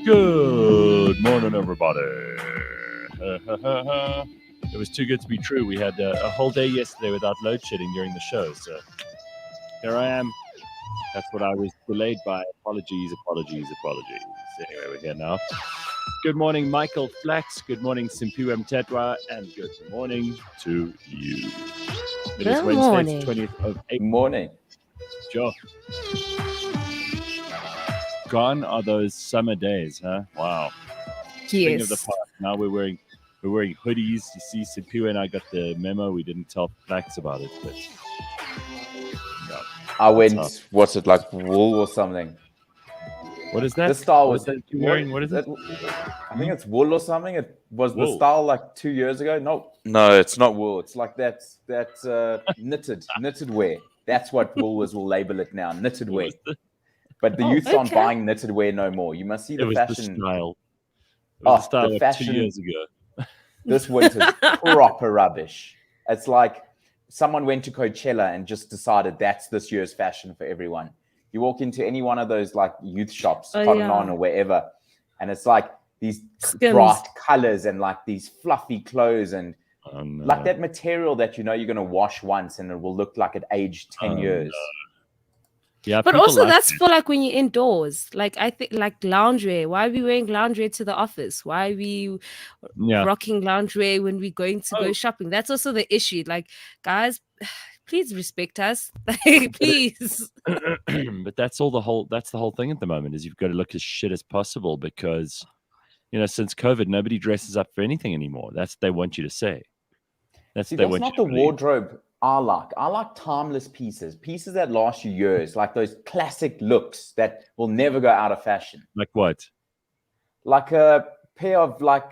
Good morning, everybody. It was too good to be true. We had a whole day yesterday without load shedding during the show. So here I am. That's what I was delayed by. Apologies. Anyway, we're here now. Good morning, Michael Flax. Good morning, Simphiwe Mtetwa. And good morning to you. It is Wednesday, 20th of April. Morning. Joe. Gone are those summer days, huh? Wow. Thing of the past. Now we're wearing hoodies. You see, Simphiwe and I got the memo. We didn't tell Flax about it, but yeah. I went. What's it like? Wool or something? What is that? The style was that you're wearing? What is it? I think it's wool or something. It was wool. The style like 2 years ago. No, it's not wool. It's like that's knitted wear. That's what Woolworths will label it now. Knitted wear. But the youths aren't buying knitted wear no more. You must see the fashion. The style. It was the style the fashion 2 years ago. This winter's proper rubbish. It's like someone went to Coachella and just decided that's this year's fashion for everyone. You walk into any one of those like youth shops, Cotton On or wherever, and it's like these bright colors and like these fluffy clothes and like that material that you know you're going to wash once and it will look like it aged 10 years. No. Yeah, but also that's for like when you're indoors. Like I think like loungewear. Why are we wearing loungewear to the office? Why are we rocking loungewear when we're going to go shopping? That's also the issue. Like, guys, please respect us. Please. But that's the whole thing at the moment is you've got to look as shit as possible because, you know, since COVID, nobody dresses up for anything anymore. That's what they want you to say. That's not the wardrobe I like timeless pieces that last you years, like those classic looks that will never go out of fashion. Like what? Like a pair of like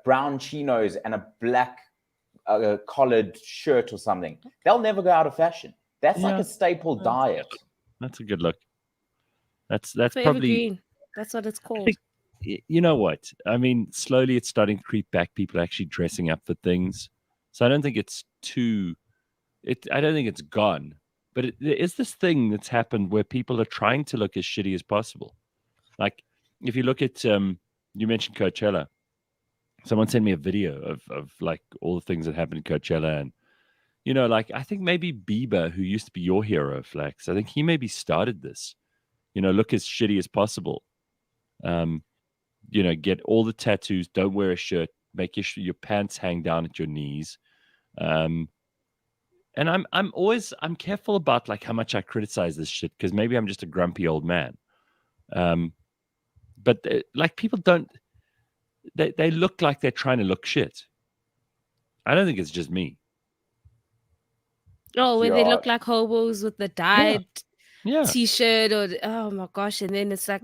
brown chinos and a black collared shirt or something. They'll never go out of fashion. That's like a staple diet. That's a good look. That's for probably evergreen. That's what it's called. You know what? I mean, slowly it's starting to creep back. People are actually dressing up for things. So I don't think it's I don't think it's gone, but there is this thing that's happened where people are trying to look as shitty as possible. Like if you look at, you mentioned Coachella. Someone sent me a video of like all the things that happened at Coachella. And, you know, like I think maybe Bieber, who used to be your hero, Flax, I think he maybe started this, you know, look as shitty as possible. You know, get all the tattoos, don't wear a shirt, make your pants hang down at your knees. And I'm careful about like how much I criticize this shit because maybe I'm just a grumpy old man. But like people don't, they look like they're trying to look shit. I don't think it's just me. Oh, when they look like hobos with the dyed t-shirt or oh my gosh, and then it's like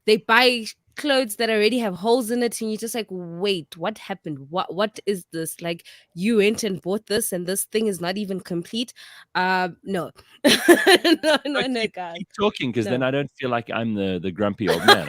they buy clothes that already have holes in it and you're just like, wait, what happened? What is this? Like you went and bought this and this thing is not even complete. No. no, guys. Keep talking because then I don't feel like I'm the grumpy old man.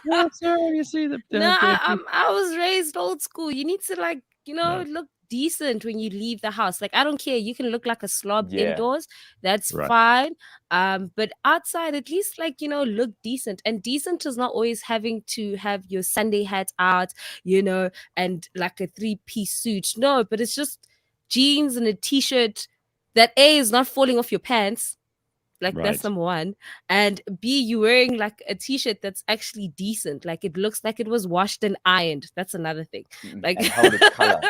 Like, sorry, you see I was raised old school. You need to like, you know, look decent when you leave the house. Like I don't care, you can look like a slob indoors, that's fine, but outside at least like, you know, look decent. And decent is not always having to have your Sunday hat out, you know, and like a 3-piece suit. No, but it's just jeans and a t-shirt that A is not falling off your pants. Like that's number one. And B, you wearing like a t-shirt that's actually decent. Like it looks like it was washed and ironed. That's another thing. Like and hold its color.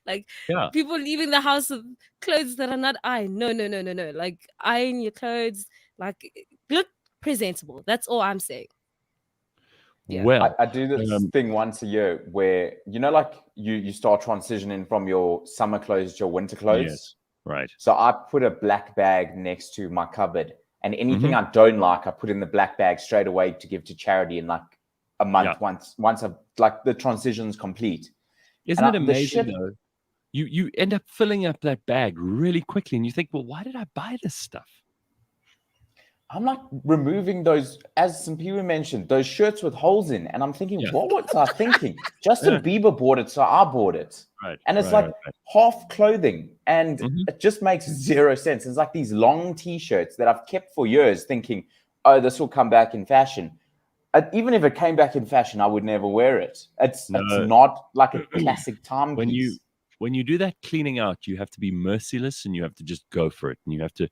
Like people leaving the house with clothes that are not ironed. No. Like iron your clothes. Like look presentable. That's all I'm saying. Yeah. Well, I do this thing once a year where, you know, like you start transitioning from your summer clothes to your winter clothes. Yes. Right. So I put a black bag next to my cupboard and anything I don't like, I put in the black bag straight away to give to charity in like a month once I've like the transition's complete. Isn't it amazing though? You end up filling up that bag really quickly and you think, well, why did I buy this stuff? I'm like removing those, as Simphiwe mentioned, those shirts with holes in. And I'm thinking, what was I thinking? Justin Bieber bought it, so I bought it. Right. And it's half clothing. And it just makes zero sense. It's like these long T-shirts that I've kept for years thinking, oh, this will come back in fashion. even if it came back in fashion, I would never wear it. It's not like a classic timepiece. When you do that cleaning out, you have to be merciless and you have to just go for it. And you have to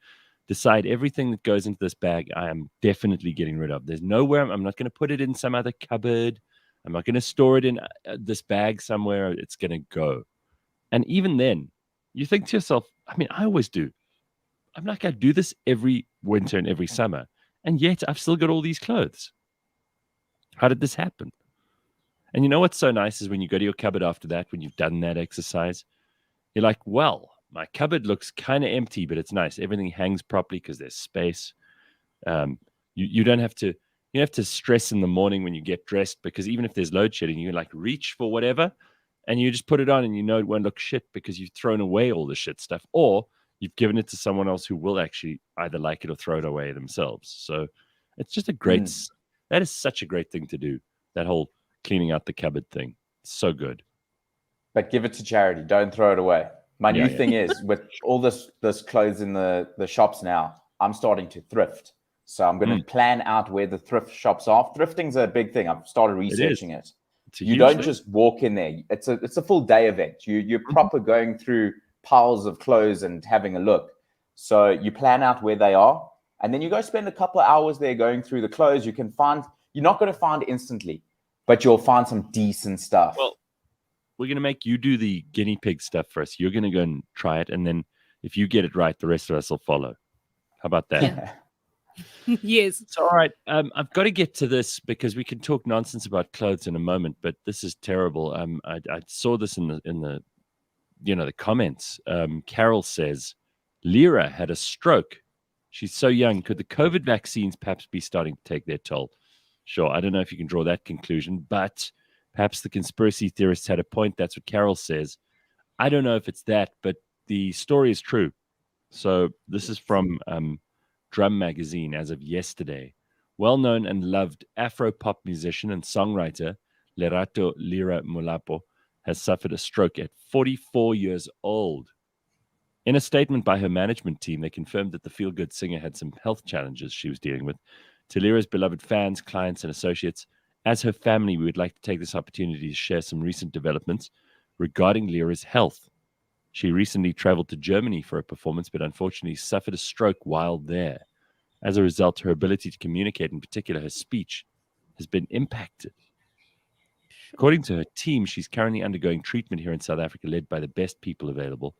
decide everything that goes into this bag, I am definitely getting rid of. There's nowhere, I'm not going to put it in some other cupboard. I'm not going to store it in this bag somewhere. It's going to go. And even then, you think to yourself, I mean, I always do. I'm like, I do this every winter and every summer. And yet I've still got all these clothes. How did this happen? And you know what's so nice is when you go to your cupboard after that, when you've done that exercise, you're like, well, my cupboard looks kind of empty, but it's nice. Everything hangs properly because there's space. You don't have to, you don't have to stress in the morning when you get dressed, because even if there's load shedding, you like reach for whatever and you just put it on and you know it won't look shit because you've thrown away all the shit stuff, or you've given it to someone else who will actually either like it or throw it away themselves. So it's just a great, that is such a great thing to do. That whole cleaning out the cupboard thing. It's so good. But give it to charity. Don't throw it away. My new thing is, with all this clothes in the shops now, I'm starting to thrift. So I'm going to plan out where the thrift shops are. Thrifting's a big thing. I've started researching it. You don't just walk in there. It's a full day event. You're proper going through piles of clothes and having a look. So you plan out where they are, and then you go spend a couple of hours there going through the clothes. You're not going to find instantly, but you'll find some decent stuff. Well, we're going to make you do the guinea pig stuff for us. You're going to go and try it. And then if you get it right, the rest of us will follow. How about that? Yeah. Yes. It's all right. I've got to get to this because we can talk nonsense about clothes in a moment, but this is terrible. I saw this in the the comments. Carol says, Lyra had a stroke. She's so young. Could the COVID vaccines perhaps be starting to take their toll? Sure. I don't know if you can draw that conclusion, but perhaps the conspiracy theorists had a point. That's what Carol says. I don't know if it's that, but the story is true. So this is from Drum Magazine as of yesterday. Well-known and loved Afro-pop musician and songwriter Lerato Lyra Mulapo has suffered a stroke at 44 years old. In a statement by her management team, they confirmed that the feel-good singer had some health challenges she was dealing with. To Lyra's beloved fans, clients, and associates, as her family, we would like to take this opportunity to share some recent developments regarding Lyra's health. She recently traveled to Germany for a performance, but unfortunately suffered a stroke while there. As a result, her ability to communicate, in particular her speech, has been impacted. According to her team, she's currently undergoing treatment here in South Africa, led by the best people available.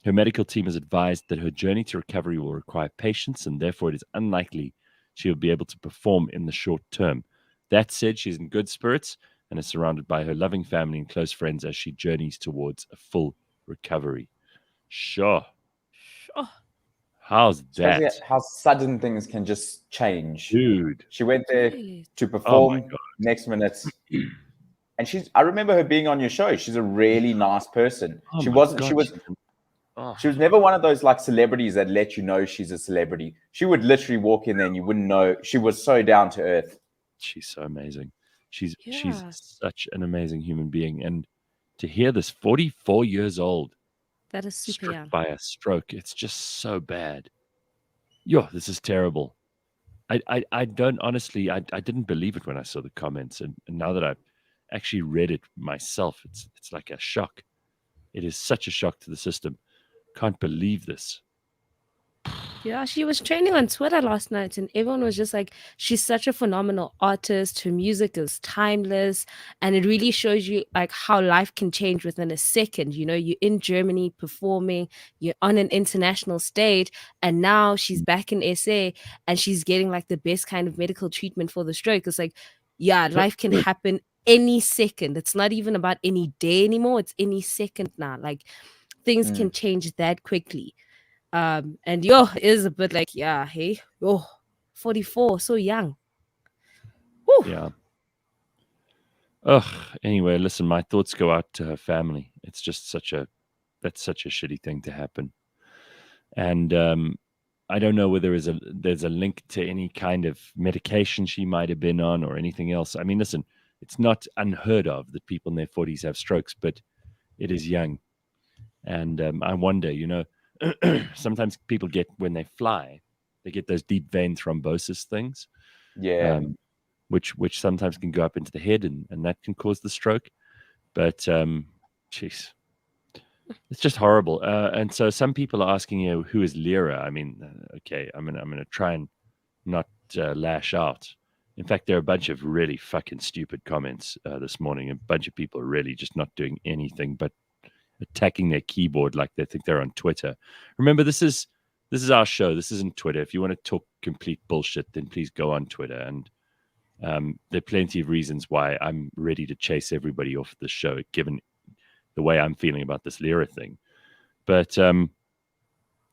Her medical team has advised that her journey to recovery will require patience, and therefore it is unlikely she will be able to perform in the short term. That said, she's in good spirits and is surrounded by her loving family and close friends as she journeys towards a full recovery. Sure. How's that? How sudden things can just change. Dude. She went there to perform, next minute. And I remember her being on your show. She's a really nice person. She was never one of those like celebrities that let you know she's a celebrity. She would literally walk in there and you wouldn't know. She was so down to earth. She's so amazing. She's such an amazing human being. And to hear this, 44 years old, that is super young, by a stroke, it's just so bad. Yo, this is terrible. I don't honestly, I didn't believe it when I saw the comments. And now that I've actually read it myself, it's like a shock. It is such a shock to the system. Can't believe this. Yeah, she was trending on Twitter last night and everyone was just like, she's such a phenomenal artist. Her music is timeless. And it really shows you like how life can change within a second. You know, you're in Germany performing, you're on an international stage, and now she's back in SA and she's getting like the best kind of medical treatment for the stroke. It's like, yeah, life can happen any second. It's not even about any day anymore. It's any second now. Like things can change that quickly. And it is a bit like, 44, so young. Woo. Yeah. Ugh. Anyway, listen, my thoughts go out to her family. It's just that's such a shitty thing to happen. And I don't know whether there's a link to any kind of medication she might have been on or anything else. I mean, listen, it's not unheard of that people in their 40s have strokes, but it is young. And I wonder, sometimes people when they fly, they get those deep vein thrombosis things. Yeah. which sometimes can go up into the head, and that can cause the stroke. But jeez, it's just horrible. And so some people are asking, who is Lyra? I mean, okay, I'm gonna try and not lash out. In fact, there are a bunch of really fucking stupid comments this morning. A bunch of people are really just not doing anything but attacking their keyboard like they think they're on Twitter. Remember, this is our show. This isn't Twitter. If you want to talk complete bullshit, then please go on Twitter. And there are plenty of reasons why I'm ready to chase everybody off the show, given the way I'm feeling about this Lyra thing. But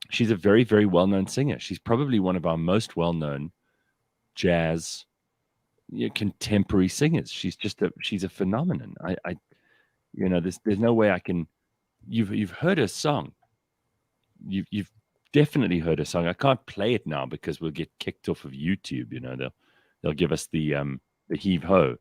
she's a very, very well-known singer. She's probably one of our most well-known jazz contemporary singers. She's a phenomenon. There's no way I can. You've heard her song. You've definitely heard her song. I can't play it now because we'll get kicked off of YouTube. They'll give us the heave ho.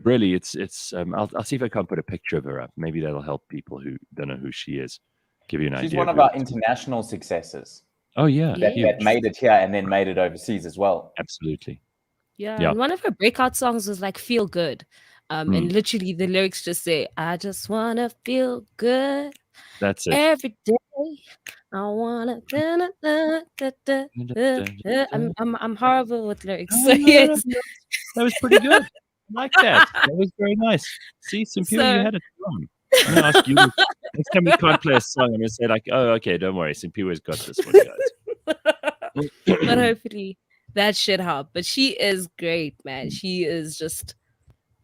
Really, it's I'll see if I can't put a picture of her up. Maybe that'll help people who don't know who she is. Give you an idea. She's one of our international successes. Oh yeah, that made it here and then made it overseas as well. Absolutely. Yeah, and one of her breakout songs was like "Feel Good," and literally the lyrics just say, "I just wanna feel good." That's it. Every day, I wanna. I'm horrible with lyrics. So yes. That was pretty good. I like that. That was very nice. See, Simphiwe, you had it wrong. I'm gonna ask you next time we can't play a song. I'm gonna say like, "Oh, okay, don't worry, Simphiwe's got this one, guys." But hopefully that should help. But she is great, man. She is just,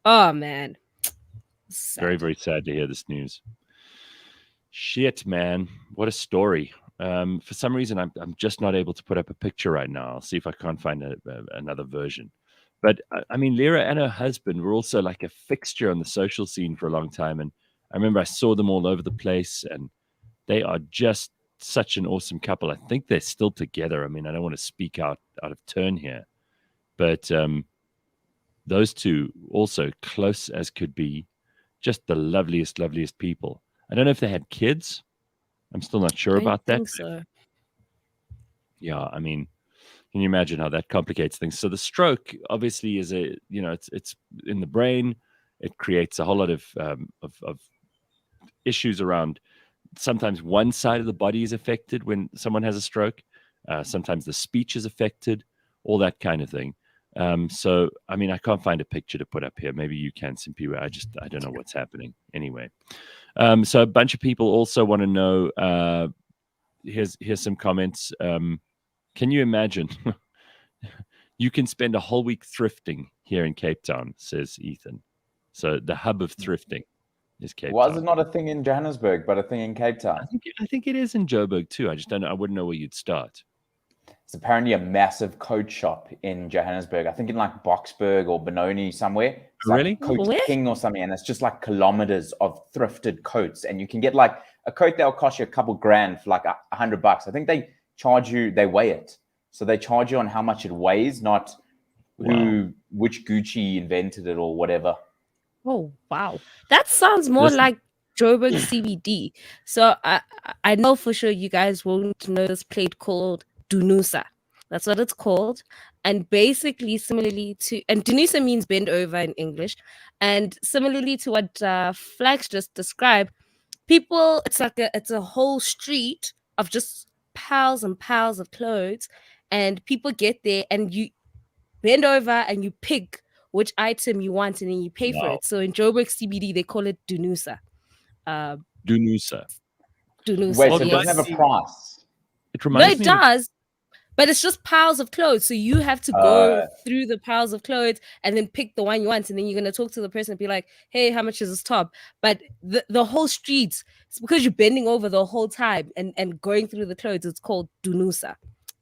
oh man, sad. Very, very sad to hear this news. Shit, man, what a story. For some reason, I'm just not able to put up a picture right now. I'll see if I can't find another version. But I mean, Lyra and her husband were also like a fixture on the social scene for a long time, and I remember I saw them all over the place, and they are just such an awesome couple. I think they're still together. I mean, I don't want to speak out of turn here, but those two also close as could be, just the loveliest people. I don't know if they had kids. I'm still not sure about that. I think so. Yeah, I mean, can you imagine how that complicates things? So the stroke obviously is it's in the brain. It creates a whole lot of issues around. Sometimes one side of the body is affected when someone has a stroke. Sometimes the speech is affected, all that kind of thing. So, I mean, I can't find a picture to put up here. Maybe you can, Simphiwe. I don't know what's happening. Anyway, so a bunch of people also want to know. Here's some comments. Can you imagine? You can spend a whole week thrifting here in Cape Town, says Ethan. So the hub of thrifting is Cape Town. Was it not a thing in Johannesburg, but a thing in Cape Town? I think it is in Joburg too. I just don't know. I wouldn't know where you'd start. It's apparently a massive coat shop in Johannesburg. I think in like Boksburg or Benoni somewhere. It's really? Like Coat King or something. And it's just like kilometers of thrifted coats. And you can get like a coat that'll cost you a couple grand for like $100. I think they charge you, they weigh it. So they charge you on how much it weighs, not which Gucci invented it or whatever. Oh, wow. That sounds more like Joburg CBD. So I know for sure you guys won't know this plate called Dunusa. That's what it's called. And basically, similarly to, and Dunusa means bend over in English. And similarly to what Flax just described, people, it's a whole street of just piles and piles of clothes. And people get there and you bend over and you pick which item you want and then you pay for it. So in Joburg CBD, they call it Dunusa. Dunusa. Wait, so it doesn't have a price? It reminds me. It does. But it's just piles of clothes. So you have to go through the piles of clothes and then pick the one you want. And then you're going to talk to the person and be like, hey, how much is this top? But the whole street, it's because you're bending over the whole time and going through the clothes. It's called Dunusa.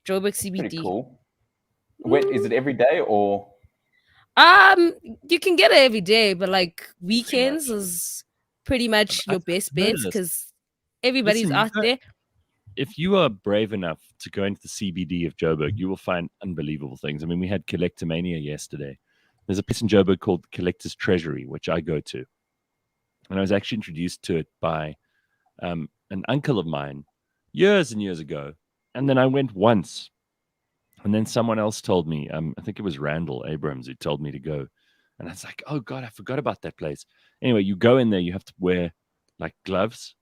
Joburg CBD. Pretty cool. Wait, is it every day or? You can get it every day, but like weekends is pretty much your best bet because everybody's out there. If you are brave enough to go into the CBD of Joburg, you will find unbelievable things. I mean, we had Collectomania yesterday. There's a place in Joburg called Collector's Treasury, which I go to. And I was actually introduced to it by an uncle of mine years and years ago. And then I went once. And then someone else told me, I think it was Randall Abrams who told me to go. And I was like, oh God, I forgot about that place. Anyway, you go in there, you have to wear like gloves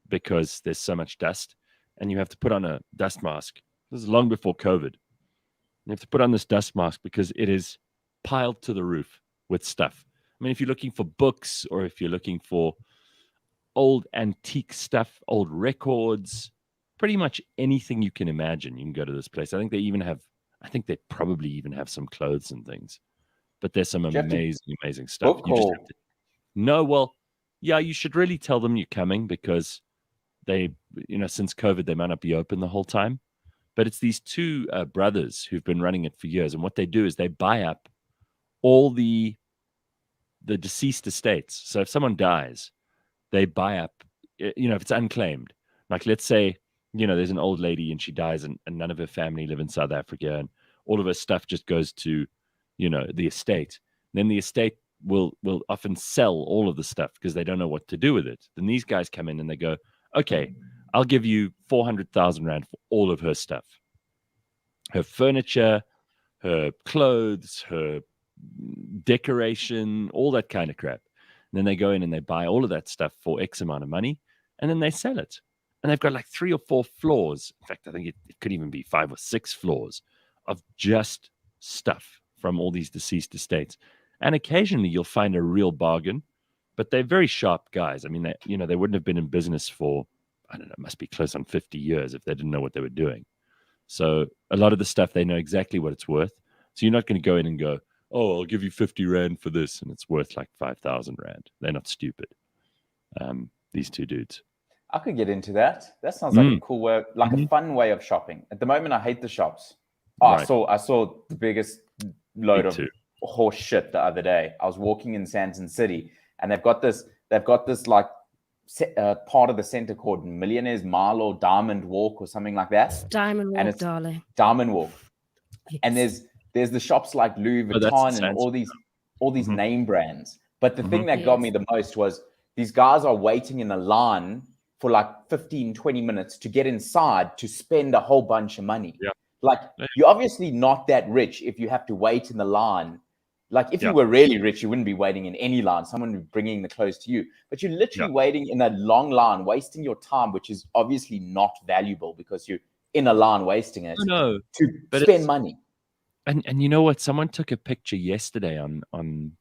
because there's so much dust, and you have to put on a dust mask. This is long before COVID. You have to put on this dust mask because it is piled to the roof with stuff. I mean, if you're looking for books or if you're looking for old antique stuff, old records, pretty much anything you can imagine, you can go to this place. I think they probably even have some clothes and things. But there's some amazing stuff. You just have to, no, well, yeah, you should really tell them you're coming because they, since COVID, they might not be open the whole time. But it's these two brothers who've been running it for years. And what they do is they buy up all the deceased estates. So if someone dies, they buy up, if it's unclaimed. Like, let's say, there's an old lady and she dies and none of her family live in South Africa. And all of her stuff just goes to, the estate. And then the estate will often sell all of the stuff because they don't know what to do with it. Then these guys come in and they go, okay, I'll give you 400,000 Rand for all of her stuff. Her furniture, her clothes, her decoration, all that kind of crap. And then they go in and they buy all of that stuff for X amount of money, and then they sell it. And they've got like 3 or 4 floors. In fact, I think it could even be 5 or 6 floors of just stuff from all these deceased estates. And occasionally you'll find a real bargain, but they're very sharp guys. I mean, they wouldn't have been in business for, I don't know, it must be close on 50 years if they didn't know what they were doing. So a lot of the stuff, they know exactly what it's worth. So you're not going to go in and go, oh, I'll give you 50 Rand for this, and it's worth like 5,000 Rand. They're not stupid. These two dudes. I could get into that. That sounds like a cool way, like a fun way of shopping. At the moment, I hate the shops. Oh, right. I saw the biggest load of horse shit the other day. I was walking in Sandton City, and they've got this like part of the center called Millionaire's Mile or Diamond Walk or something like that. It's Diamond Walk, darling. Diamond Walk. Yes. And there's the shops like Louis Vuitton and all these name brands. But the thing that got me the most was these guys are waiting in a line for like 15, 20 minutes to get inside to spend a whole bunch of money. Yeah. Like, you're obviously not that rich if you have to wait in the line. Like, if you were really rich, you wouldn't be waiting in any line. Someone would be bringing the clothes to you. But you're literally waiting in a long line, wasting your time, which is obviously not valuable because you're in a line wasting it to spend money. And you know what? Someone took a picture yesterday on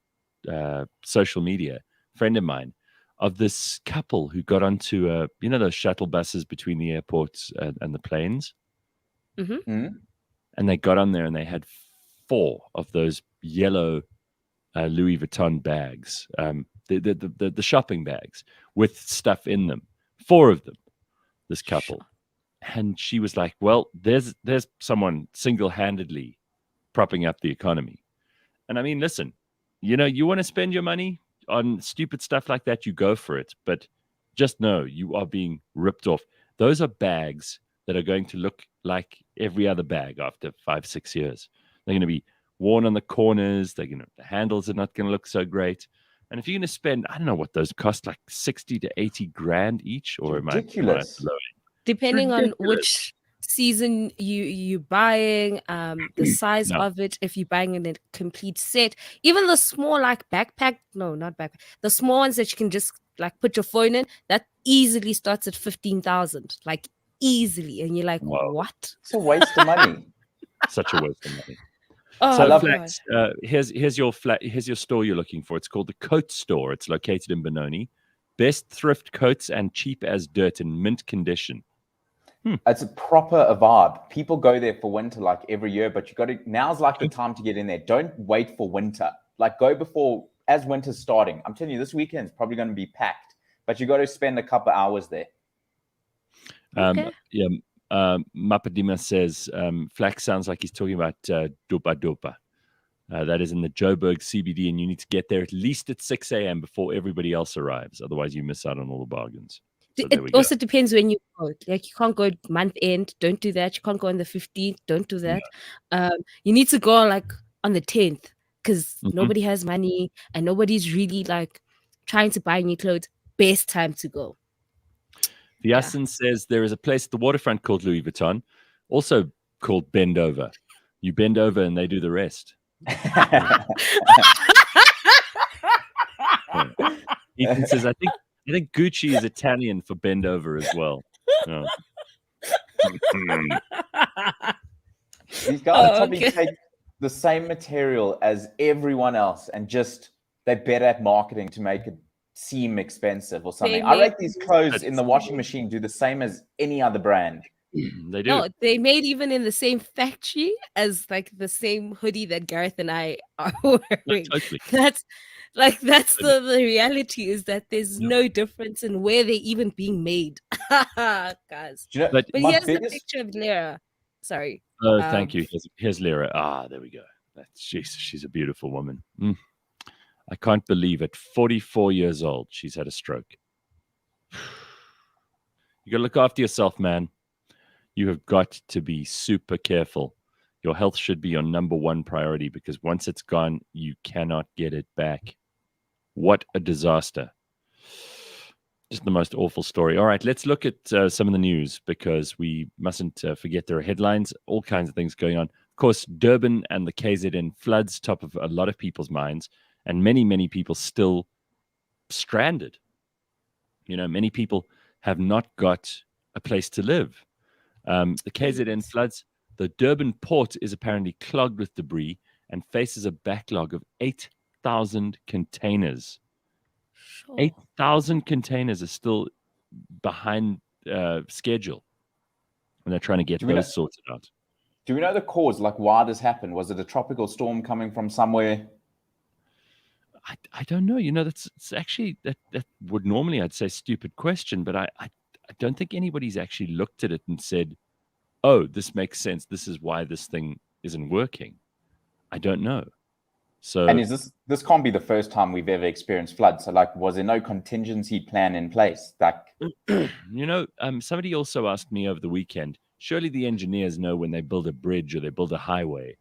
social media, a friend of mine, of this couple who got onto those shuttle buses between the airports and the planes. And they got on there and they had 4 of those yellow Louis Vuitton bags, the shopping bags with stuff in them. 4 of them, this couple. And she was like, well, there's someone single-handedly propping up the economy. And I mean, listen, you want to spend your money on stupid stuff like that, you go for it. But just know you are being ripped off. Those are bags that are going to look like every other bag after 5-6 years. They're going to be worn on the corners. The handles are not going to look so great. And if you're going to spend, I don't know what those cost, like 60 to 80 grand each, or ridiculous. Depending on which season you buying, the size of it, if you're buying in a complete set, even the small the small ones that you can just like put your phone in, that easily starts at 15,000, like easily, and you're like, whoa. What? It's a waste of money. Such a waste of money. Oh, so I love Flax. Here's your store you're looking for. It's called the Coat Store. It's located in Benoni. Best thrift coats and cheap as dirt in mint condition. It's a vibe. People go there for winter like every year, but now's like the time to get in there. Don't wait for winter. Like, go before, as winter's starting. I'm telling you, this weekend's probably going to be packed, but you got to spend a couple hours there. Mapadima says, Flax sounds like he's talking about Dopa Dopa. That is in the Joburg CBD, and you need to get there at least at 6 a.m. before everybody else arrives. Otherwise, you miss out on all the bargains. So it also depends when you go. Like, you can't go month end. Don't do that. You can't go on the 15th. Don't do that. Yeah. You need to go like on the 10th because nobody has money and nobody's really like trying to buy new clothes. Best time to go. Yasin says there is a place at the waterfront called Louis Vuitton, also called Bend Over. You bend over and they do the rest. Ethan says, I think Gucci is Italian for bend over as well. Oh. These guys probably take the same material as everyone else and just they're better at marketing to make it seem expensive or something. I rate these clothes in the washing machine do the same as any other brand. They do. No, they made even in the same factory as like the same hoodie that Gareth and I are wearing. No, totally. That's the reality is that there's no difference in where they're even being made. Guys. You know, but here's the picture of Lyra. Sorry. Oh, thank you. Here's Lyra. Ah, there we go. She's a beautiful woman. I can't believe at 44 years old, she's had a stroke. You got to look after yourself, man. You have got to be super careful. Your health should be your number one priority because once it's gone, you cannot get it back. What a disaster. Just the most awful story. All right, let's look at some of the news because we mustn't forget there are headlines, all kinds of things going on. Of course, Durban and the KZN floods top of a lot of people's minds, and many, many people still stranded. You know, many people have not got a place to live. The KZN floods, the Durban port is apparently clogged with debris and faces a backlog of 8,000 containers. Sure. 8,000 containers are still behind schedule, and they're trying to get those sorted out. Do we know the cause, like why this happened? Was it a tropical storm coming from somewhere? I don't know. You know, it's actually that would normally I'd say stupid question, but I don't think anybody's actually looked at it and said, "Oh, this makes sense. This is why this thing isn't working." I don't know. So, and is this can't be the first time we've ever experienced floods? So, like, was there no contingency plan in place? Like, you know, somebody also asked me over the weekend. Surely the engineers know when they build a bridge or they build a highway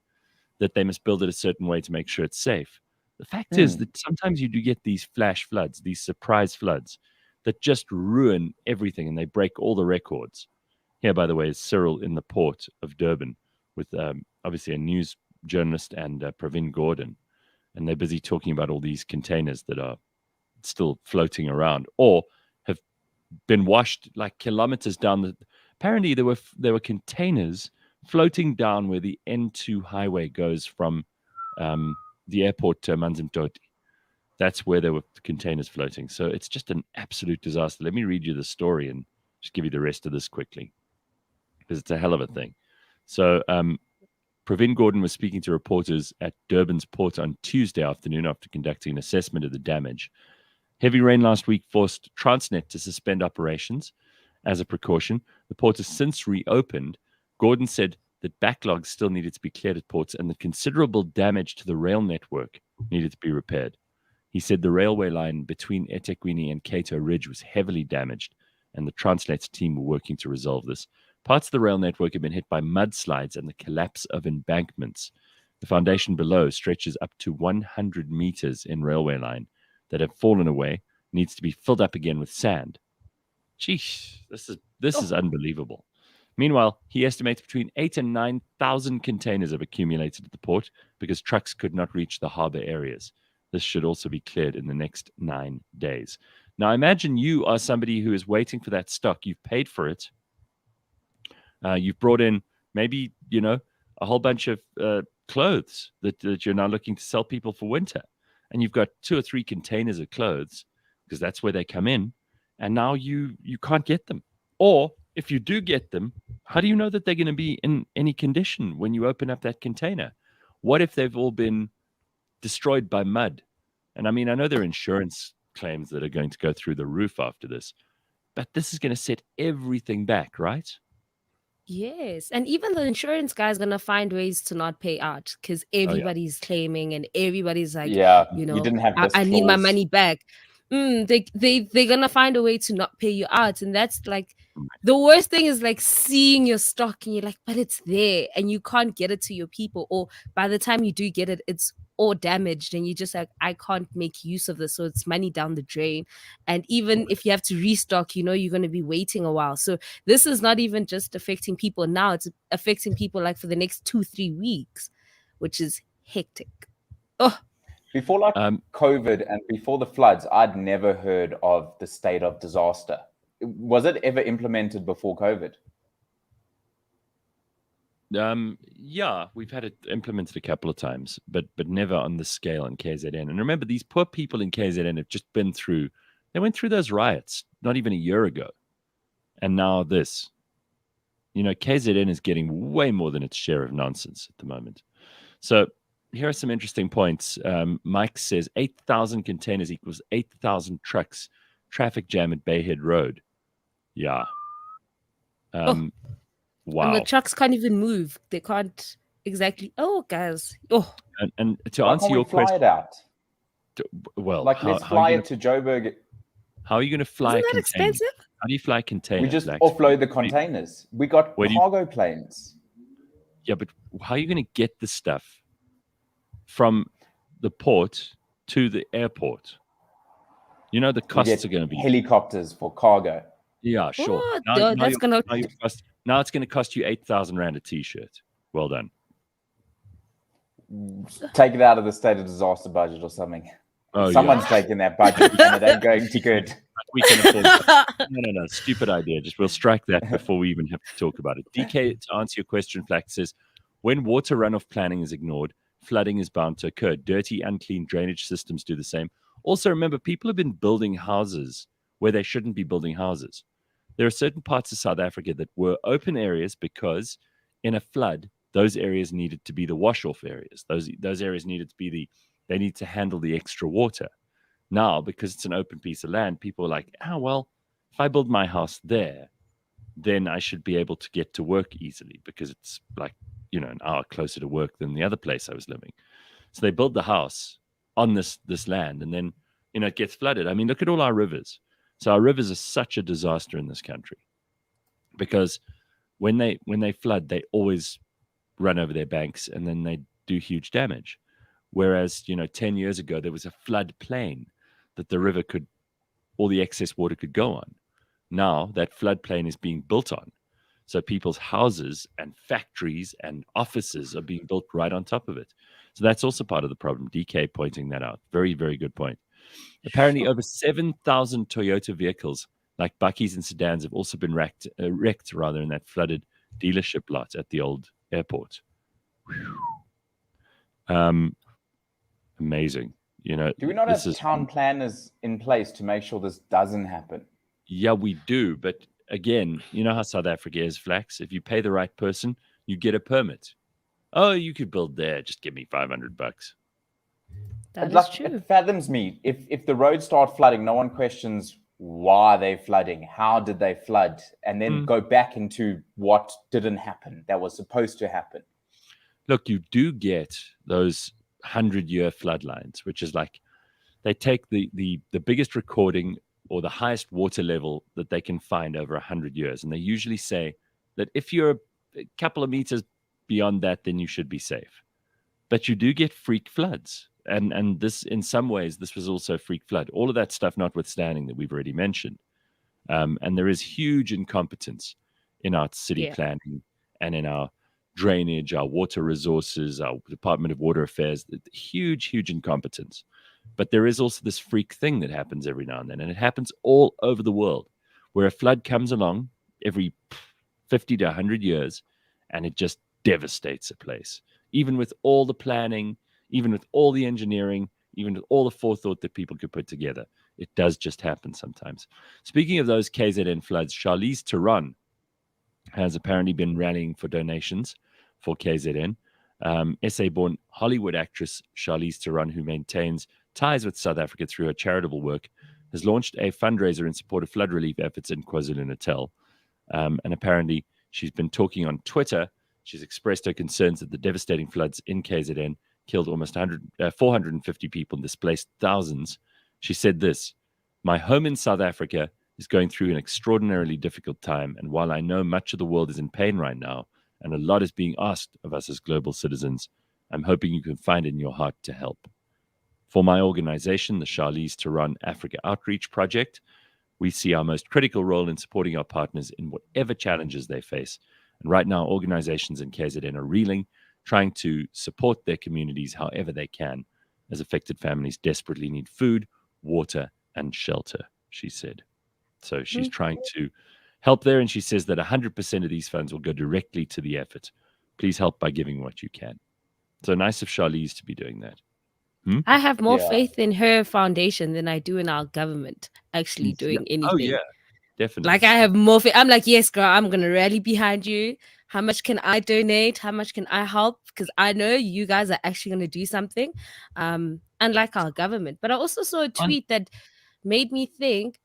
that they must build it a certain way to make sure it's safe. The fact is that sometimes you do get these flash floods, these surprise floods that just ruin everything and they break all the records. Here, by the way, is Cyril in the port of Durban with obviously a news journalist and Pravin Gordon. And they're busy talking about all these containers that are still floating around or have been washed like kilometers down. Apparently, there were containers floating down where the N2 highway goes from the airport to Manzimtoti. That's where there were containers floating. So it's just an absolute disaster. Let me read you the story and just give you the rest of this quickly because it's a hell of a thing. So Pravin Gordon was speaking to reporters at Durban's port on Tuesday afternoon after conducting an assessment of the damage. Heavy rain last week forced Transnet to suspend operations as a precaution. The port has since reopened. Gordon said that backlogs still needed to be cleared at ports and that considerable damage to the rail network needed to be repaired. He said the railway line between eThekwini and Cato Ridge was heavily damaged and the Transnet team were working to resolve this. Parts of the rail network have been hit by mudslides and the collapse of embankments. The foundation below stretches up to 100 meters in railway line that have fallen away, needs to be filled up again with sand. Sheesh, this is unbelievable. Meanwhile, he estimates between 8,000 and 9,000 containers have accumulated at the port because trucks could not reach the harbor areas. This should also be cleared in the next 9 days. Now, imagine you are somebody who is waiting for that stock. You've paid for it. You've brought in maybe, a whole bunch of clothes that you're now looking to sell people for winter. And you've got 2 or 3 containers of clothes because that's where they come in. And now you can't get them. Or if you do get them, how do you know that they're going to be in any condition when you open up that container? What if they've all been destroyed by mud? And I mean, I know there are insurance claims that are going to go through the roof after this, but this is going to set everything back, right? Yes. And even the insurance guy is going to find ways to not pay out because everybody's claiming and everybody's like, you didn't have this I need my money back. They're going to find a way to not pay you out. And that's like the worst thing is like seeing your stock and you're like, but it's there and you can't get it to your people. Or by the time you do get it, it's or damaged, and you're just like, I can't make use of this, so it's money down the drain. And even if you have to restock, you're going to be waiting a while. So this is not even just affecting people now, it's affecting people like for the next 2-3 weeks, which is hectic. Before COVID and before the floods, I'd never heard of the state of disaster. Was it ever implemented before COVID? Yeah, we've had it implemented a couple of times, but never on the scale in KZN. And remember, these poor people in KZN have just they went through those riots not even a year ago. And now this. KZN is getting way more than its share of nonsense at the moment. So here are some interesting points. Mike says 8,000 containers equals 8,000 trucks. Traffic jam at Bayhead Road. Yeah. Wow. And the trucks can't even move. They can't exactly. Oh, guys. Oh. And to answer your question, fly it out. Let's fly it to Joburg. How are you going to fly? Isn't that expensive? How do you fly containers? We just offload the containers. We got cargo planes. Yeah, but how are you going to get the stuff from the port to the airport? The costs are going to be helicopters for cargo. Yeah, sure. Oh, now it's going to cost you 8,000 Rand a t-shirt. Well done. Take it out of the state of disaster budget or something. Oh, someone's taking that budget and it ain't going too good. We can afford No. Stupid idea. We'll strike that before we even have to talk about it. DK, to answer your question, Flax says, when water runoff planning is ignored, flooding is bound to occur. Dirty, unclean drainage systems do the same. Also, remember, people have been building houses where they shouldn't be building houses. There are certain parts of South Africa that were open areas because in a flood, those areas needed to be the wash-off areas. Those areas needed to be they need to handle the extra water. Now, because it's an open piece of land, people are like, if I build my house there, then I should be able to get to work easily because it's like, an hour closer to work than the other place I was living. So they build the house on this land, and then, it gets flooded. I mean, look at all our rivers. So our rivers are such a disaster in this country because when they flood, they always run over their banks and then they do huge damage. Whereas, 10 years ago, there was a flood plain that the river all the excess water could go on. Now that floodplain is being built on. So people's houses and factories and offices are being built right on top of it. So that's also part of the problem. DK pointing that out. Very, very good point. Apparently over 7,000 Toyota vehicles like Buckies and sedans have also been wrecked in that flooded dealership lot at the old airport. Amazing. Do we not have town planners in place to make sure this doesn't happen? Yeah, we do. But again, you know how South Africa is, Flax. If you pay the right person, you get a permit. Oh, you could build there. Just give me $500. That is true. It fathoms me. If the roads start flooding, no one questions why they're flooding, how did they flood, and then go back into what didn't happen that was supposed to happen. Look, you do get those 100-year flood lines, which is like they take the biggest recording or the highest water level that they can find over 100 years. And they usually say that if you're a couple of meters beyond that, then you should be safe. But you do get freak floods. And this, in some ways, this was also a freak flood. All of that stuff notwithstanding that we've already mentioned. And there is huge incompetence in our city planning and in our drainage, our water resources, our Department of Water Affairs. Huge, huge incompetence. But there is also this freak thing that happens every now and then. And it happens all over the world where a flood comes along every 50 to 100 years and it just devastates a place. Even with all the planning, even with all the engineering, even with all the forethought that people could put together, it does just happen sometimes. Speaking of those KZN floods, Charlize Theron has apparently been rallying for donations for KZN. SA-born Hollywood actress Charlize Theron, who maintains ties with South Africa through her charitable work, has launched a fundraiser in support of flood relief efforts in KwaZulu-Natal. And apparently she's been talking on Twitter. She's expressed her concerns that the devastating floods in KZN killed almost 450 people and displaced thousands. She said this: "My home in South Africa is going through an extraordinarily difficult time. And while I know much of the world is in pain right now, and a lot is being asked of us as global citizens, I'm hoping you can find it in your heart to help. For my organization, the Charlize Theron Africa Outreach Project, we see our most critical role in supporting our partners in whatever challenges they face. And right now, organizations in KZN are reeling, trying to support their communities however they can, as affected families desperately need food, water, and shelter, she said. So she's trying to help there, and she says that 100% of these funds will go directly to the effort. Please help by giving what you can. So nice of Charlize to be doing that. I have more faith in her foundation than I do in our government actually doing anything. Oh, yeah, definitely. Like, I have more faith. I'm like, yes, girl, I'm going to rally behind you. How much can I donate? How much can I help? Because I know you guys are actually going to do something, unlike our government. But I also saw a tweet that made me think,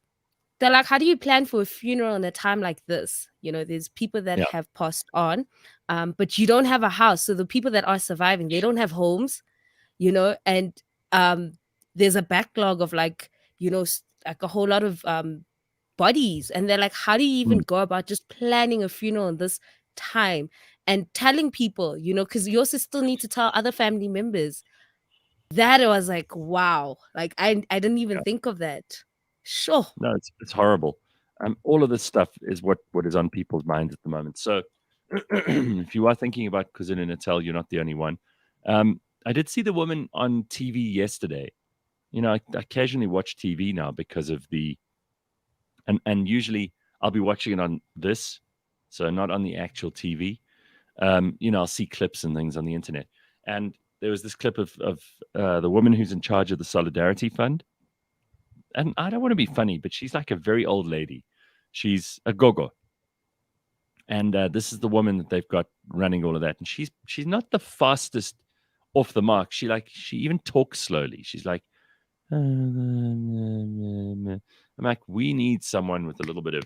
they're like, how do you plan for a funeral in a time like this? You know, there's people that have passed on, but you don't have a house. So the people that are surviving, they don't have homes, you know, and there's a backlog of like, you know, like a whole lot of bodies. And they're like, how do you even go about just planning a funeral in this time and telling people, you know, because you also still need to tell other family members. That was like, wow. Like, I didn't even think of that. Sure. No, it's horrible. All of this stuff is what is on people's minds at the moment. So if you are thinking about Cousin and Natal, you're not the only one. I did see the woman on TV yesterday. You know, I occasionally watch TV now because of and usually I'll be watching it on this, so not on the actual TV. You know, I'll see clips and things on the internet. And there was this clip of the woman who's in charge of the Solidarity Fund. And I don't want to be funny, but she's like a very old lady. She's a gogo. And this is the woman that they've got running all of that. And she's not the fastest off the mark. She even talks slowly. She's like, I'm like, we need someone with a little bit of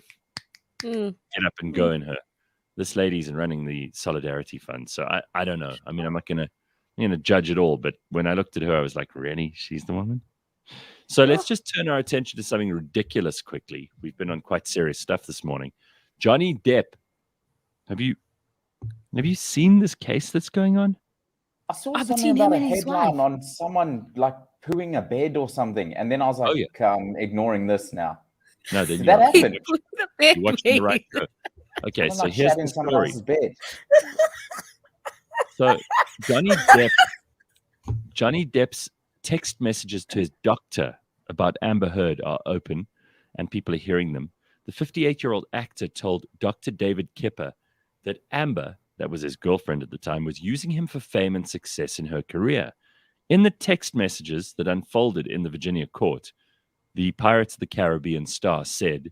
get up and go in her. This lady's running the Solidarity Fund. So I don't know. I mean, I'm not going to judge it all. But when I looked at her, I was like, really? She's the woman? So let's just turn our attention to something ridiculous quickly. We've been on quite serious stuff this morning. Johnny Depp. Have you seen this case that's going on? I saw something about a headline on someone like pooing a bed or something, and then I was like, ignoring this now. No, then that happened. You're watching the right show. Okay, so here's the story. Bed. So Johnny Depp's text messages to his doctor about Amber Heard are open, and people are hearing them. The 58-year-old actor told Dr. David Kipper that Amber, that was his girlfriend at the time, was using him for fame and success in her career. In the text messages that unfolded in the Virginia court, the Pirates of the Caribbean star said,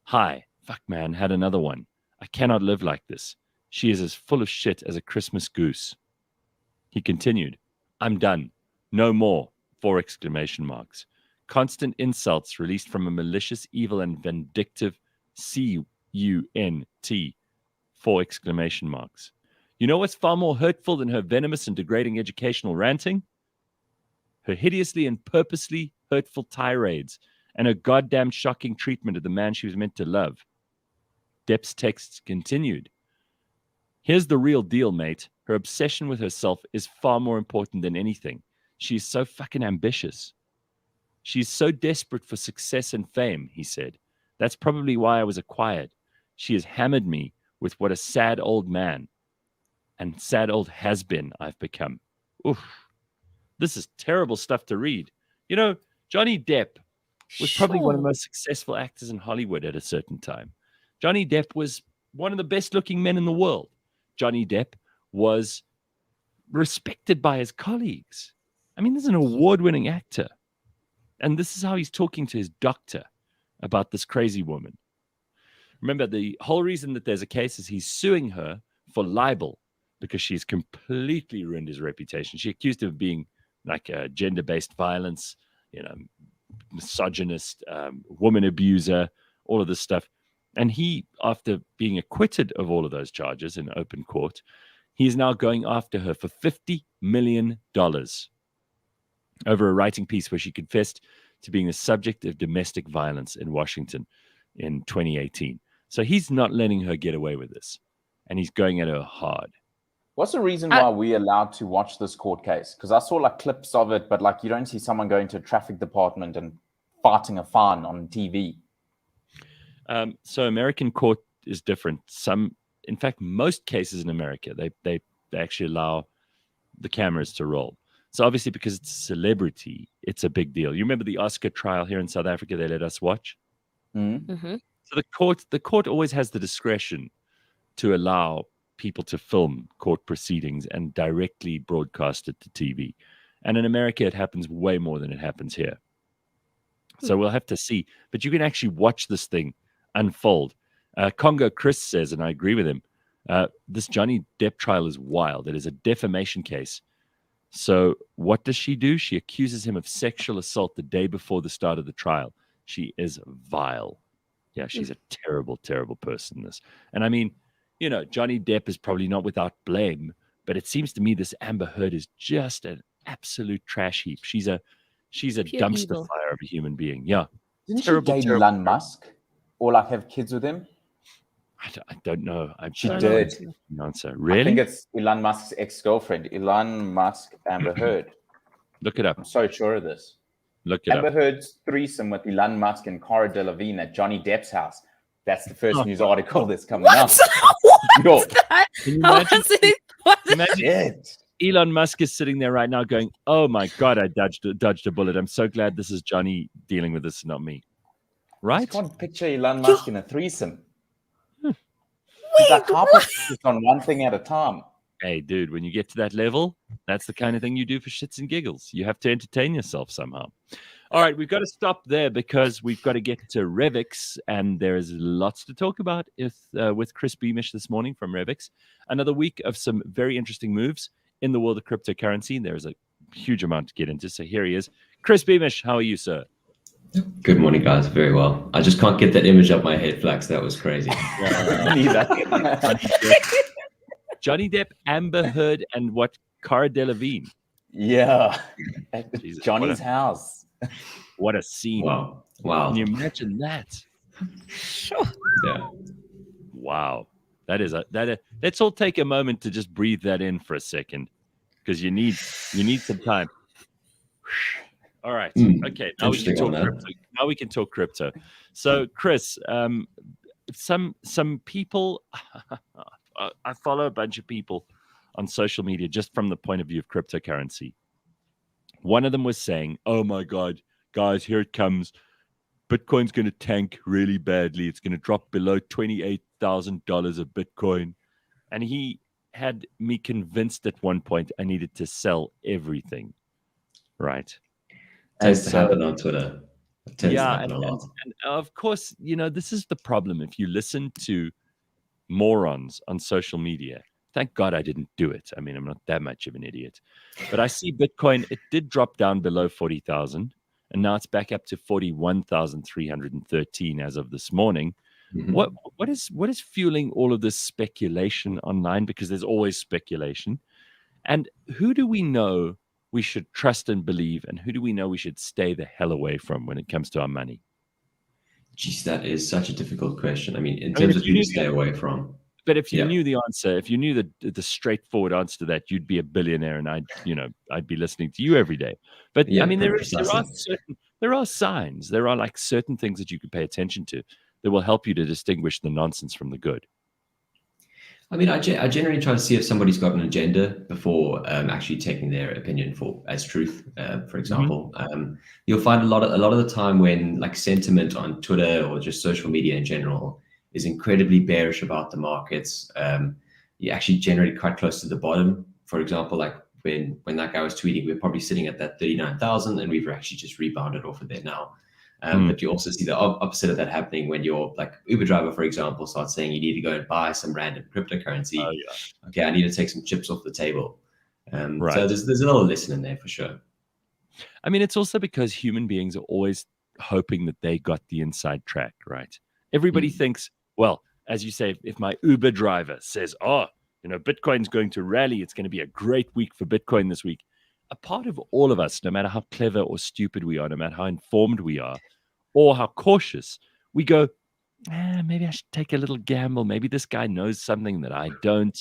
"Hi, fuck man, had another one. I cannot live like this. She is as full of shit as a Christmas goose." He continued, "I'm done. No more." 4 exclamation marks. Constant insults released from a malicious, evil, and vindictive CUNT. 4 exclamation marks. You know what's far more hurtful than her venomous and degrading educational ranting? Her hideously and purposely hurtful tirades and her goddamn shocking treatment of the man she was meant to love. Depp's texts continued. Here's the real deal, mate. Her obsession with herself is far more important than anything. She's so fucking ambitious. She's so desperate for success and fame, he said. That's probably why I was acquired. She has hammered me with what a sad old man and sad old has-been I've become. Oof. This is terrible stuff to read. You know, Johnny Depp was probably one of the most successful actors in Hollywood at a certain time. Johnny Depp was one of the best-looking men in the world. Johnny Depp was respected by his colleagues. I mean, this is an award-winning actor. And this is how he's talking to his doctor about this crazy woman. Remember, the whole reason that there's a case is he's suing her for libel because she's completely ruined his reputation. She accused him of being like a gender-based violence, you know, misogynist, woman abuser, all of this stuff. And he, after being acquitted of all of those charges in open court, he is now going after her for $50 million over a writing piece where she confessed to being the subject of domestic violence in Washington in 2018. So he's not letting her get away with this. And he's going at her hard. What's the reason why we're allowed to watch this court case? Because I saw like clips of it, but like you don't see someone going to a traffic department and fighting a fine on TV. So American court is different. In fact, most cases in America, they actually allow the cameras to roll. So obviously, because it's a celebrity, it's a big deal. You remember the Oscar trial here in South Africa? They let us watch. Mm-hmm. So the court always has the discretion to allow people to film court proceedings and directly broadcast it to TV. And in America, it happens way more than it happens here. So we'll have to see. But you can actually watch this thing unfold. Congo Chris says, and I agree with him, this Johnny Depp trial is wild. It is a defamation case. So what does she do? She accuses him of sexual assault the day before the start of the trial. She is vile. Yeah, she's a terrible, terrible person. And I mean, you know, Johnny Depp is probably not without blame, but it seems to me this Amber Heard is just an absolute trash heap. She's a dumpster fire of a human being. Yeah. Didn't she date Elon Musk or like have kids with him? I don't know. She did. Answer. Really? I think it's Elon Musk's ex-girlfriend, Elon Musk, Amber Heard. Look it up. I'm so sure of this. Look it up. Amber Heard's threesome with Elon Musk and Cara Delevingne at Johnny Depp's house. That's the first news article that's coming out. What's that? Imagine Elon Musk is sitting there right now going, "Oh my God, I dodged a bullet. I'm so glad this is Johnny dealing with this, not me." Right? I can't picture Elon Musk in a threesome. He's like just on one thing at a time. Hey, dude, when you get to that level, that's the kind of thing you do for shits and giggles. You have to entertain yourself somehow. All right, we've got to stop there because we've got to get to Revix, and there is lots to talk about with Chris Beamish this morning from Revix. Another week of some very interesting moves in the world of cryptocurrency. There is a huge amount to get into, so here he is. Chris Beamish, how are you, sir? Good morning, guys. Very well. I just can't get that image up my head, Flax. That was crazy. Johnny Depp, Amber Heard, and what? Cara Delevingne. Yeah. Jesus, Johnny's house. What a scene. Wow. Can you imagine that? Sure. Yeah. Wow. Let's all take a moment to just breathe that in for a second, because you need some time. All right. Okay. Now we can talk crypto. Crypto. So, Chris, some people, I follow a bunch of people on social media just from the point of view of cryptocurrency. One of them was saying, "Oh my God, guys, here it comes. Bitcoin's going to tank really badly. It's going to drop below $28,000 a Bitcoin." And he had me convinced at one point I needed to sell everything. Right. Tends to happen on Twitter. And of course, you know, this is the problem. If you listen to morons on social media, thank God I didn't do it. I mean, I'm not that much of an idiot. But I see Bitcoin, it did drop down below 40,000, and now it's back up to 41,313 as of this morning. Mm-hmm. What is fueling all of this speculation online? Because there's always speculation. And who do we know we should trust and believe, and who do we know we should stay the hell away from when it comes to our money? Geez, that is such a difficult question. I mean, in terms of who to stay away from. But if you knew the answer, if you knew the straightforward answer to that, you'd be a billionaire, and I'd be listening to you every day. But I mean, there are signs. There are like certain things that you could pay attention to that will help you to distinguish the nonsense from the good. I mean, I generally try to see if somebody's got an agenda before actually taking their opinion as truth. For example, you'll find a lot of the time when like sentiment on Twitter or just social media in general is incredibly bearish about the markets. You're actually generally quite close to the bottom. For example, like when that guy was tweeting, we're probably sitting at that 39,000, and we've actually just rebounded off of there now. But you also see the opposite of that happening when you're like Uber driver, for example, starts saying you need to go and buy some random cryptocurrency. Okay, I need to take some chips off the table. Right. So there's a little lesson in there for sure. I mean, it's also because human beings are always hoping that they got the inside track, right? Everybody thinks, well, as you say, if my Uber driver says, Bitcoin's going to rally, it's going to be a great week for Bitcoin this week. A part of all of us, no matter how clever or stupid we are, no matter how informed we are, or how cautious, we go, maybe I should take a little gamble. Maybe this guy knows something that I don't.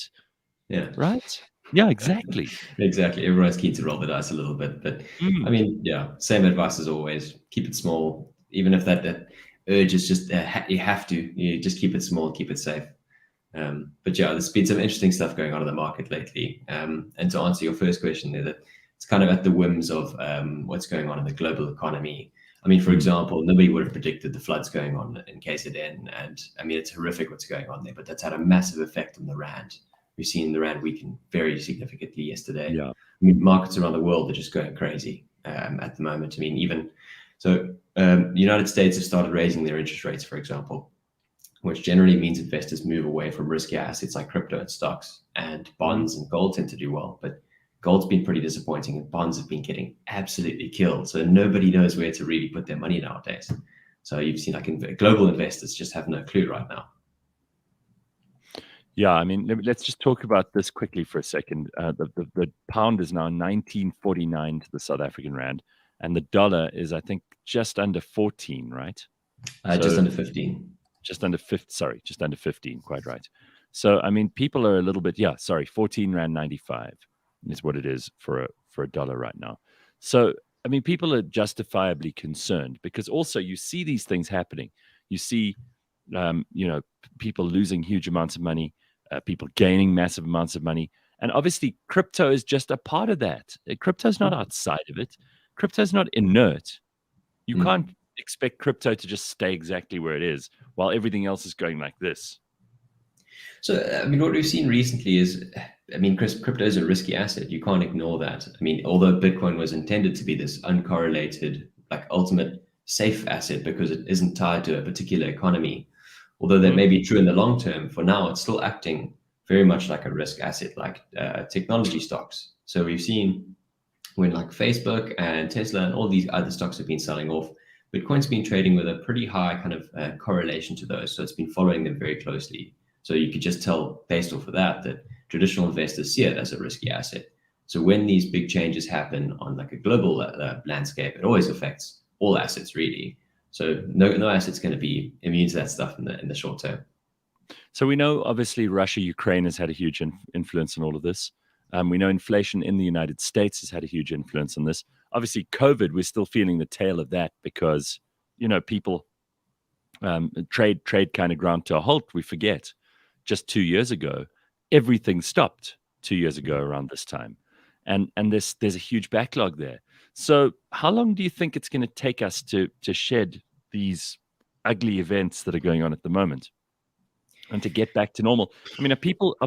Yeah. Right. Yeah, exactly. Exactly. Everyone's keen to roll the dice a little bit, but I mean, yeah, same advice as always. Keep it small, even if that urge is just you have to. You just keep it small, keep it safe. But yeah, there's been some interesting stuff going on in the market lately. And to answer your first question there, that it's kind of at the whims of what's going on in the global economy. I mean, for example, nobody would have predicted the floods going on in KZN. And I mean, it's horrific what's going on there, but that's had a massive effect on the Rand. We've seen the Rand weaken very significantly yesterday. Yeah. I mean, markets around the world are just going crazy at the moment. I mean, even so, the United States have started raising their interest rates, for example, which generally means investors move away from riskier assets like crypto and stocks, and bonds and gold tend to do well. But gold's been pretty disappointing and bonds have been getting absolutely killed. So nobody knows where to really put their money nowadays. So you've seen like global investors just have no clue right now. Yeah, I mean, let's just talk about this quickly for a second. The pound is now 19.49 to the South African rand, and the dollar is, I think, just under 14, right? Just under 15. Just under 15, quite right. So, I mean, people are a little bit, 14 rand 95 is what it is for a dollar right now. So, I mean, people are justifiably concerned because also you see these things happening. You see, people losing huge amounts of money, people gaining massive amounts of money. And obviously, crypto is just a part of that. Crypto is not outside of it. Crypto is not inert. You can't expect crypto to just stay exactly where it is while everything else is going like this. So, I mean, what we've seen recently is, I mean, crypto is a risky asset. You can't ignore that. I mean, although Bitcoin was intended to be this uncorrelated, like ultimate safe asset because it isn't tied to a particular economy, although that may be true in the long term, for now, it's still acting very much like a risk asset, like technology stocks. So we've seen when like Facebook and Tesla and all these other stocks have been selling off, Bitcoin's been trading with a pretty high kind of correlation to those. So it's been following them very closely. So you could just tell based off of that traditional investors see it as a risky asset. So when these big changes happen on like a global landscape, it always affects all assets really. So no asset's going to be immune to that stuff in the short term. So we know obviously Russia, Ukraine has had a huge influence on all of this. We know inflation in the United States has had a huge influence on this. Obviously, COVID, we're still feeling the tail of that because, people trade kind of ground to a halt. We forget just 2 years ago, everything stopped 2 years ago around this time. And there's a huge backlog there. So how long do you think it's going to take us to shed these ugly events that are going on at the moment and to get back to normal? I mean, are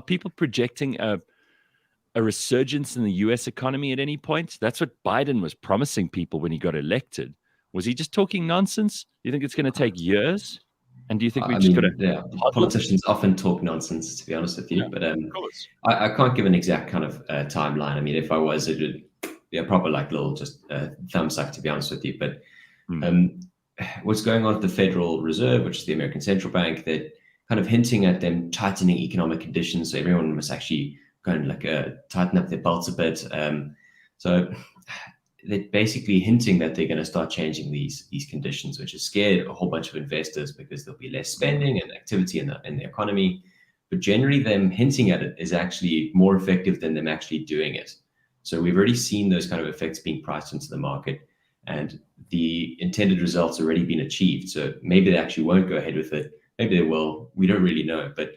people projecting a resurgence in the US economy at any point? That's what Biden was promising people when he got elected. Was he just talking nonsense? Do you think it's going to take years? And do you think we just got to... Politicians often talk nonsense, to be honest with you. But I can't give an exact kind of timeline. I mean, if I was, it would be a proper like little just thumb suck, to be honest with you. But what's going on at the Federal Reserve, which is the American Central Bank, they're kind of hinting at them tightening economic conditions. So everyone must actually kind of like tighten up their belts a bit. So they're basically hinting that they're going to start changing these conditions, which has scared a whole bunch of investors because there'll be less spending and activity in the economy. But generally, them hinting at it is actually more effective than them actually doing it. So we've already seen those kind of effects being priced into the market, and the intended results already been achieved. So maybe they actually won't go ahead with it. Maybe they will. We don't really know. But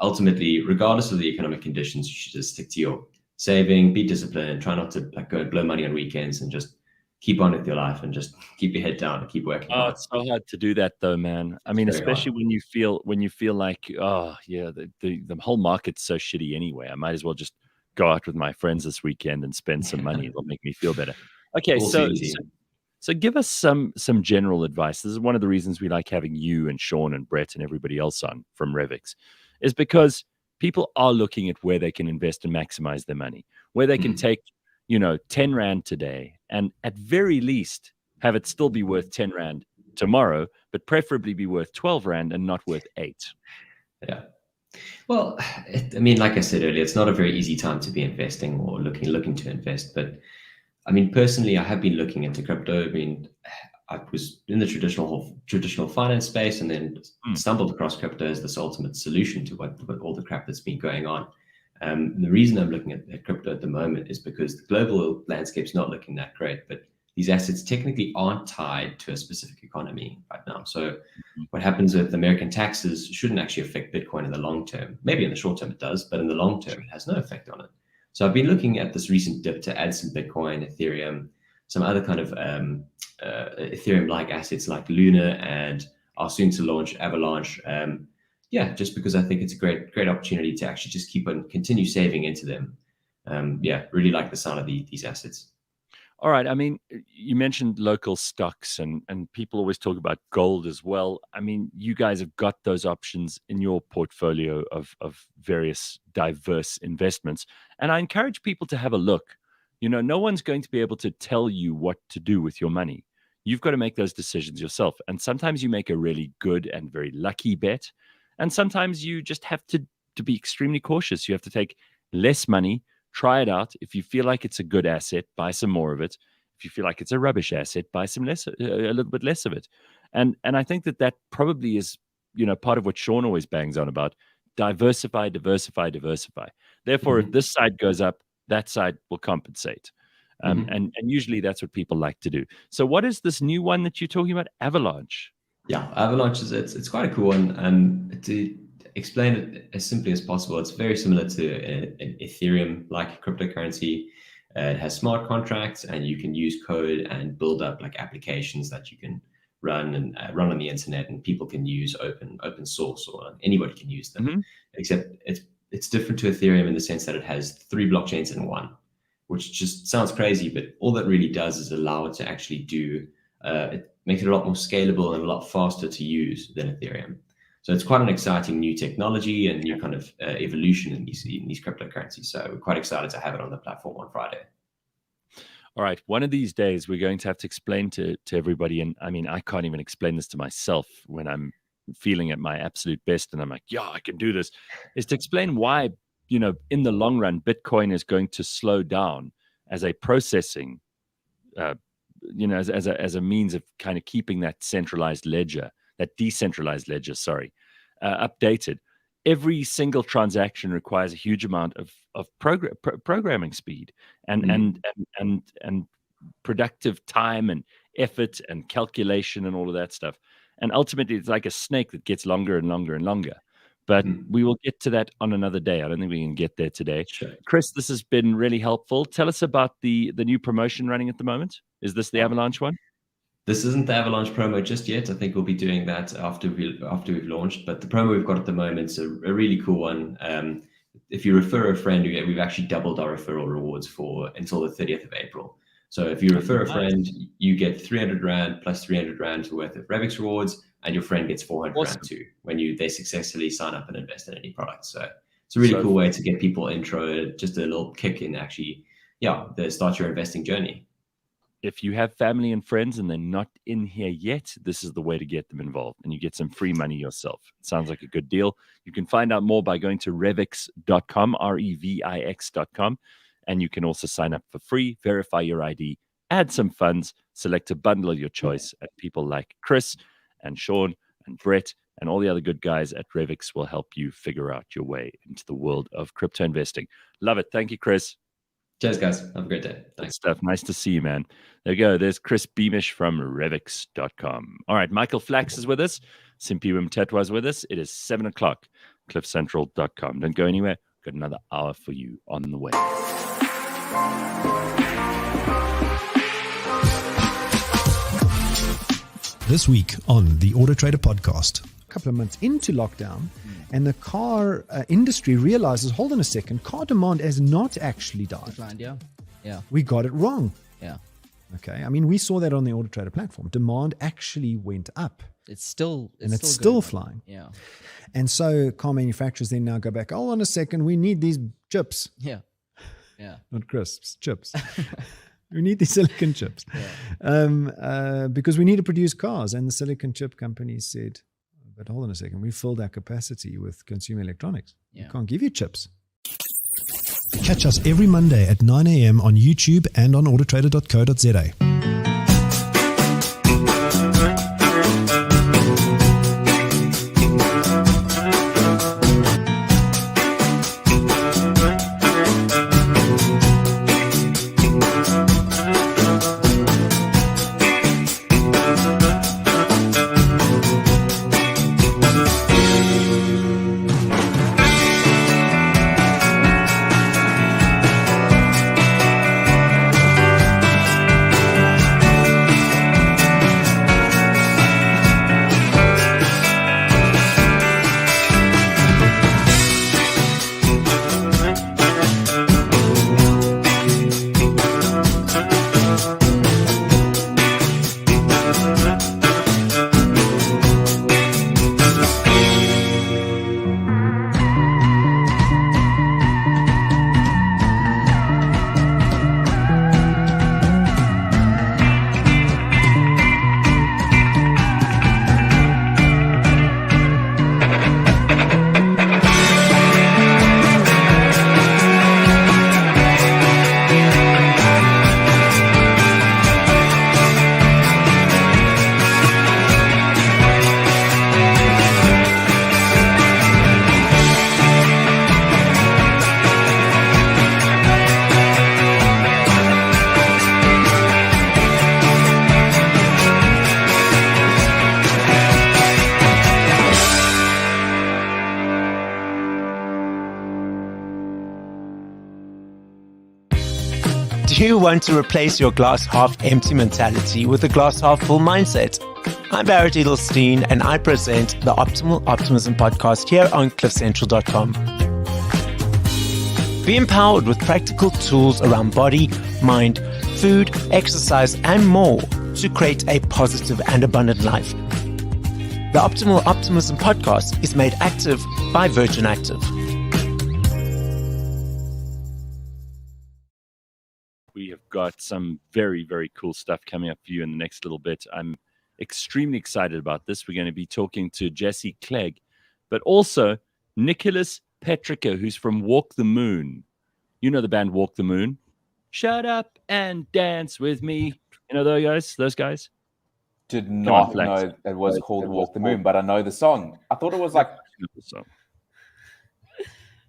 ultimately, regardless of the economic conditions, you should just stick to your saving, be disciplined, try not to like go and blow money on weekends, and just keep on with your life and just keep your head down and keep working hard. It's so hard to do that though, man. I mean, especially when you feel like, the whole market's so shitty anyway. I might as well just go out with my friends this weekend and spend some money. It'll make me feel better. Okay, so give us some general advice. This is one of the reasons we like having you and Sean and Brett and everybody else on from Revix, is because people are looking at where they can invest and maximize their money, where they can take, 10 Rand today and at very least have it still be worth 10 Rand tomorrow, but preferably be worth 12 Rand and not worth 8. Yeah. Well, I mean, like I said earlier, it's not a very easy time to be investing or looking to invest. But I mean, personally, I have been looking into crypto. I mean, I was in the traditional finance space and then stumbled across crypto as this ultimate solution to what all the crap that's been going on. The reason I'm looking at crypto at the moment is because the global landscape's not looking that great, but these assets technically aren't tied to a specific economy right now. So what happens with American taxes shouldn't actually affect Bitcoin in the long term. Maybe in the short term it does, but in the long term it has no effect on it. So I've been looking at this recent dip to add some Bitcoin, Ethereum, some other kind of Ethereum-like assets like Luna and our soon-to-launch Avalanche. Just because I think it's a great opportunity to actually just continue saving into them. Really like the sound of these assets. All right. I mean, you mentioned local stocks and people always talk about gold as well. I mean, you guys have got those options in your portfolio of various diverse investments. And I encourage people to have a look. No one's going to be able to tell you what to do with your money. You've got to make those decisions yourself. And sometimes you make a really good and very lucky bet. And sometimes you just have to be extremely cautious. You have to take less money, try it out. If you feel like it's a good asset, buy some more of it. If you feel like it's a rubbish asset, buy a little bit less of it. And I think that probably is, part of what Sean always bangs on about. Diversify, diversify, diversify. Therefore, if this side goes up, that side will compensate. And usually that's what people like to do. So what is this new one that you're talking about? Avalanche. Yeah, Avalanche it's quite a cool one. To explain it as simply as possible, it's very similar to an Ethereum-like cryptocurrency. It has smart contracts, and you can use code and build up like applications that you can run on the internet, and people can use open source, or anybody can use them. Except it's different to Ethereum in the sense that it has 3 blockchains in one, which just sounds crazy, but all that really does is allow it to actually do. It makes it a lot more scalable and a lot faster to use than Ethereum. So it's quite an exciting new technology and new kind of evolution in these cryptocurrencies. So we're quite excited to have it on the platform on Friday. All right. One of these days, we're going to have to explain to everybody. And I mean, I can't even explain this to myself when I'm feeling at my absolute best. And I'm like, yeah, I can do this. Is to explain why, in the long run, Bitcoin is going to slow down as a processing as a means of kind of keeping that decentralized ledger, updated. Every single transaction requires a huge amount of programming speed and productive time and effort and calculation and all of that stuff. And ultimately, it's like a snake that gets longer and longer and longer. But we will get to that on another day. I don't think we can get there today. Sure. Chris, this has been really helpful. Tell us about the new promotion running at the moment. Is this the Avalanche one? This isn't the Avalanche promo just yet. I think we'll be doing that after we've launched. But the promo we've got at the moment is a really cool one. If you refer a friend, we've actually doubled our referral rewards until the 30th of April. So if you refer a friend, you get 300 Rand plus 300 Rand worth of Revix rewards, and your friend gets 400 Rand too when they successfully sign up and invest in any product. So it's a really cool way to get people intro, just a little kick in actually, start your investing journey. If you have family and friends and they're not in here yet, this is the way to get them involved, and you get some free money yourself. It sounds like a good deal. You can find out more by going to revix.com, Revix.com, and you can also sign up for free, verify your ID, add some funds, select a bundle of your choice, and people like Chris and Sean and Brett and all the other good guys at Revix will help you figure out your way into the world of crypto investing. Love it. Thank you, Chris. Cheers, guys. Have a great day. Thanks. Good stuff. Nice to see you, man. There you go. There's Chris Beamish from Revix.com. All right. Michael Flax is with us. Simphiwe Petricca is with us. It is 7 o'clock. CliffCentral.com. Don't go anywhere. Got another hour for you on the way. This week on the Auto Trader podcast. A couple of months into lockdown, and the car industry realizes, hold on a second, car demand has not actually died. Declined, yeah. We got it wrong. Yeah. Okay. I mean, we saw that on the Auto Trader platform. Demand actually went up. It's still flying. Yeah. And so car manufacturers then now go back, hold on a second, we need these chips. Yeah. Not crisps, chips. We need these silicon chips because we need to produce cars. And the silicon chip companies said, but hold on a second, we filled our capacity with consumer electronics. We can't give you chips. Catch us every Monday at 9 a.m. on YouTube and on autotrader.co.za. Do you want to replace your glass half empty mentality with a glass half full mindset? I'm Barrett Edelstein, and I present the Optimal Optimism podcast here on cliffcentral.com. Be empowered with practical tools around body, mind, food, exercise, and more to create a positive and abundant life. The Optimal Optimism podcast is made active by Virgin Active. We have got some very, very cool stuff coming up for you in the next little bit. I'm extremely excited about this. We're going to be talking to Jesse Clegg, but also Nicholas Petricca, who's from Walk the Moon. You know the band Walk the Moon? Shut up and dance with me. You know those guys? Did not know it was called Walk the Moon, but I know the song. I thought it was like...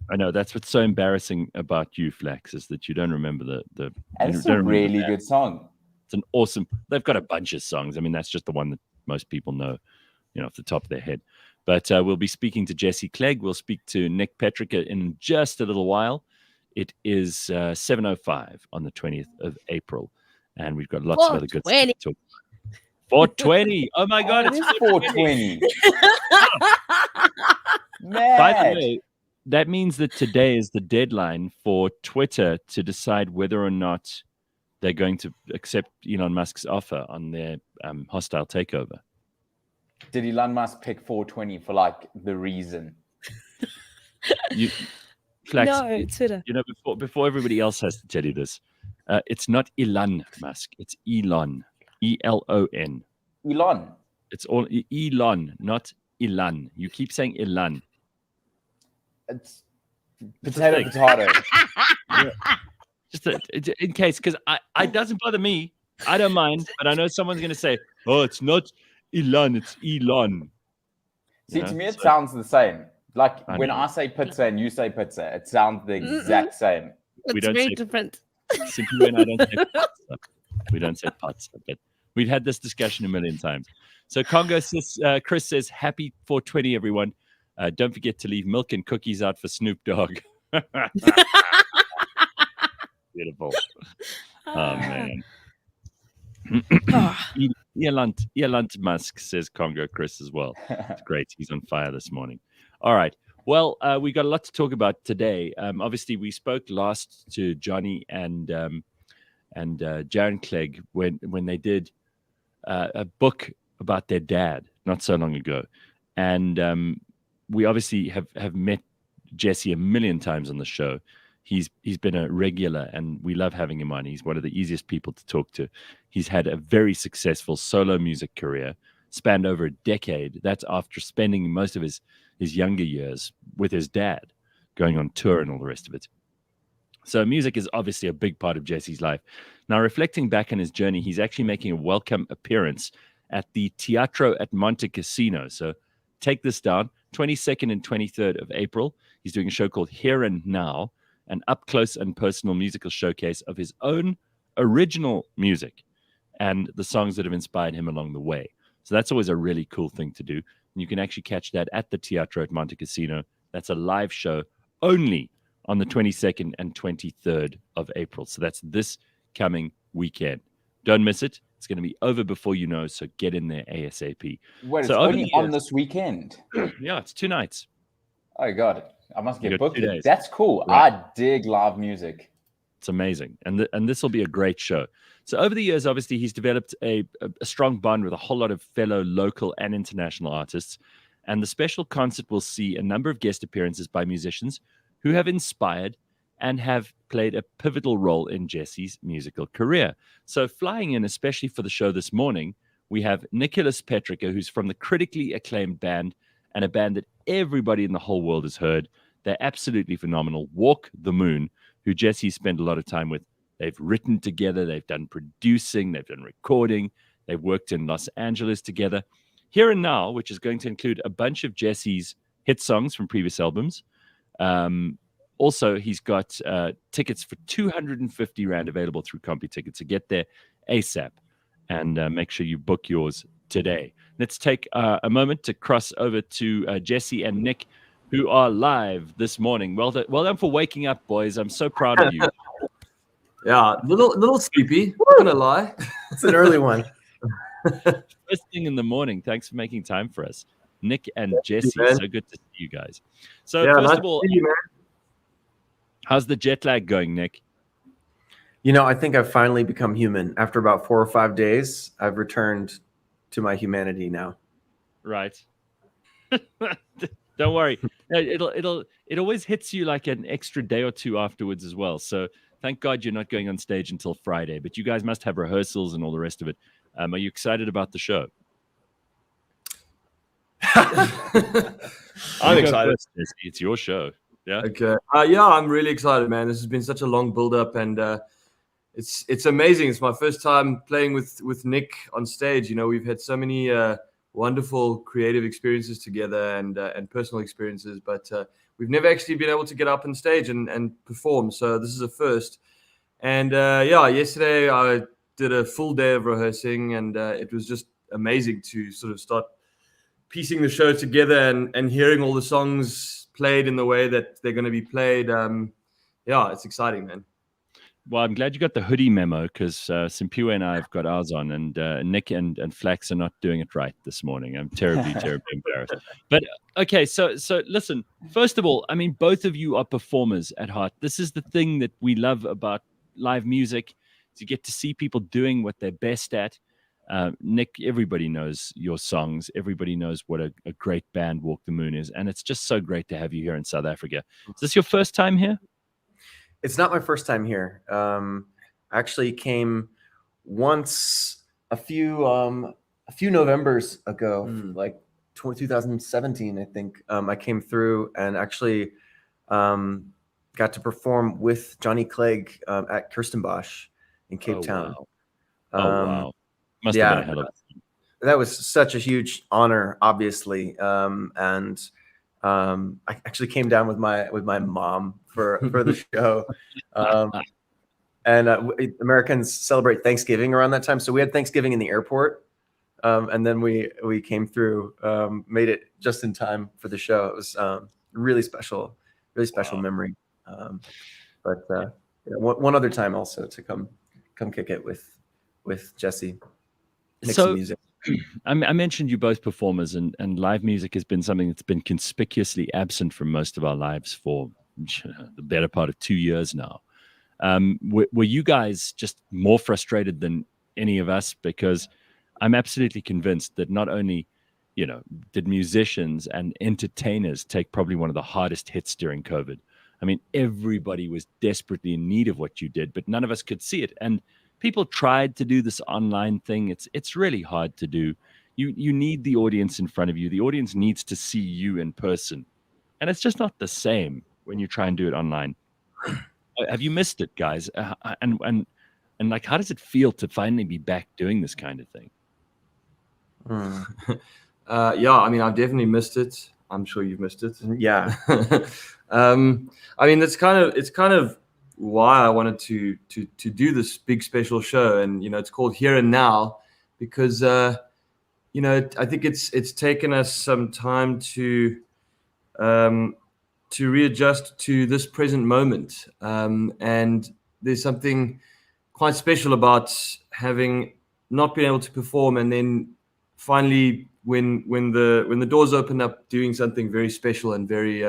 I know, that's what's so embarrassing about you, Flax, is that you don't remember the it's a really good song. It's an awesome... They've got a bunch of songs. I mean, that's just the one that most people know, off the top of their head. But we'll be speaking to Jesse Clegg. We'll speak to Nick Petricca in just a little while. It is 7:05 on the 20th of April, and we've got lots of other good stuff to talk about. 420. Oh, my God, it's 420. Man. By the way, that means that today is the deadline for Twitter to decide whether or not they're going to accept Elon Musk's offer on their hostile takeover. Did Elon Musk pick 420 for like the reason? Flax, no, Twitter. Before everybody else has to tell you this, it's not Elon Musk. It's Elon. E-L-O-N. Elon. It's all Elon, not Elon. You keep saying Elon. It's potato. Yeah. Just in case, because it doesn't bother me. I don't mind, but I know someone's going to say, "Oh, it's not Elon, it's Elon." See, to me, it sounds the same. Like when I say pizza and you say pizza, it sounds the exact same. It's very different. Simphiwe and I don't say pizza. We don't say pizza, but we've had this discussion a million times. So Congo says, Chris says, happy 420, everyone. Don't forget to leave milk and cookies out for Snoop Dogg. Beautiful. Oh, man. Elon Musk, says Congo Chris as well. It's great. He's on fire this morning. All right. Well, we got a lot to talk about today. Obviously, we spoke last to Johnny and Jaron Clegg when they did a book about their dad not so long ago. And we obviously have met Jesse a million times on the show. He's been a regular, and we love having him on. He's one of the easiest people to talk to. He's had a very successful solo music career, spanned over a decade. That's after spending most of his younger years with his dad, going on tour and all the rest of it. So music is obviously a big part of Jesse's life. Now, reflecting back on his journey, he's actually making a welcome appearance at the Teatro at Monte Casino. So take this down, 22nd and 23rd of April. He's doing a show called Here and Now, an up-close and personal musical showcase of his own original music and the songs that have inspired him along the way. So that's always a really cool thing to do. And you can actually catch that at the Teatro at Monte Cassino. That's a live show only on the 22nd and 23rd of April. So that's this coming weekend. Don't miss it. It's going to be over before you know, so get in there ASAP. Wait, so it's only on this weekend? Yeah, it's 2 nights. Oh, God. I must get booked. 2 days. That's cool. Right. I dig live music. It's amazing. And this will be a great show. So over the years, obviously, he's developed a strong bond with a whole lot of fellow local and international artists. And the special concert will see a number of guest appearances by musicians who have inspired and have played a pivotal role in Jesse's musical career. So flying in, especially for the show this morning, we have Nicholas Petricca, who's from the critically acclaimed band, and a band that everybody in the whole world has heard. They're absolutely phenomenal. Walk the Moon, who Jesse spent a lot of time with. They've written together, they've done producing, they've done recording, they've worked in Los Angeles together. Here and Now, which is going to include a bunch of Jesse's hit songs from previous albums. Also, he's got tickets for 250 Rand available through CompuTicket. So get there ASAP and make sure you book yours today. Let's take a moment to cross over to Jesse and Nick, who are live this morning. Well done for waking up, boys. I'm so proud of you. Yeah, little sleepy, not gonna lie. It's an early one. First thing in the morning. Thanks for making time for us. Nick and Jesse, so good to see you guys. So first of all, how's the jet lag going, Nick? You know, I think I've finally become human. After about 4 or 5 days, I've returned to my humanity now. Right. Don't worry. It always hits you like an extra day or two afterwards as well. So thank God you're not going on stage until Friday. But you guys must have rehearsals and all the rest of it. Are you excited about the show? I'm excited. It's your show. Yeah. Okay. Yeah, I'm really excited, man. This has been such a long build-up, and it's amazing. It's my first time playing with Nick on stage. You know, we've had so many wonderful creative experiences together and personal experiences, but we've never actually been able to get up on stage and perform. So this is a first. And yesterday I did a full day of rehearsing, and it was just amazing to sort of start piecing the show together and hearing all the songs played in the way that they're going to be played. It's exciting, man. Well, I'm glad you got the hoodie memo, because Simphiwe and I have got ours on, and Nick and Flax are not doing it right this morning. I'm terribly embarrassed. But okay, so listen, first of all, I mean, both of you are performers at heart. This is the thing that we love about live music, is you get to see people doing what they're best at. Nick, everybody knows your songs. Everybody knows what a great band Walk the Moon is. And it's just so great to have you here in South Africa. Is this your first time here? It's not my first time here. I actually came once a few Novembers ago, like 2017, I think. I came through and actually got to perform with Johnny Clegg at Kirstenbosch in Cape Town. Wow. Wow. Must have been a hell of a thing. That was such a huge honor, obviously. And I actually came down with my mom for the show. And Americans celebrate Thanksgiving around that time. So we had Thanksgiving in the airport. And then we came through, made it just in time for the show. It was really special memory. One other time also to come kick it with Jesse. So music. I mentioned you both performers, and live music has been something that's been conspicuously absent from most of our lives for the better part of 2 years now. Were you guys just more frustrated than any of us? Because I'm absolutely convinced that not only, did musicians and entertainers take probably one of the hardest hits during COVID. I mean, everybody was desperately in need of what you did, but none of us could see it. And people tried to do this online thing. It's really hard to do. You need the audience in front of you. The audience needs to see you in person. And it's just not the same when you try and do it online. Have you missed it, guys? And like, how does it feel to finally be back doing this kind of thing? I mean, I've definitely missed it. I'm sure you've missed it. Yeah. I mean, it's kind of why I wanted to do this big special show. And it's called Here and Now because I think it's taken us some time to readjust to this present moment. And there's something quite special about having not been able to perform, and then finally when the doors open up, doing something very special and very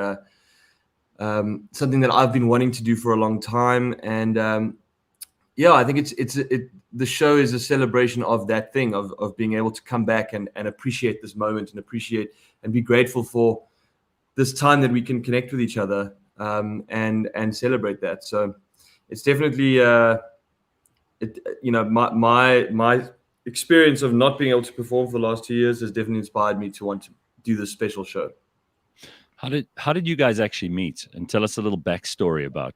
something that I've been wanting to do for a long time. And I think the show is a celebration of that thing of being able to come back and appreciate this moment and appreciate and be grateful for this time that we can connect with each other and celebrate that. So it's definitely my experience of not being able to perform for the last 2 years has definitely inspired me to want to do this special show. How did you guys actually meet? And tell us a little backstory about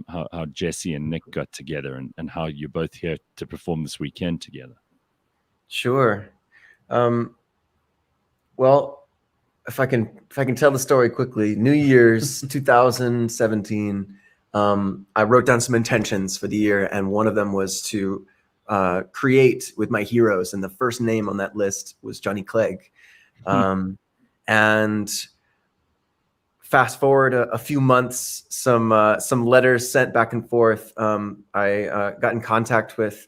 how Jesse and Nick got together and how you're both here to perform this weekend together. Sure. Well, if I can tell the story quickly, New Year's 2017, I wrote down some intentions for the year, and one of them was to create with my heroes, and the first name on that list was Johnny Clegg. And fast forward a few months, some letters sent back and forth. I got in contact with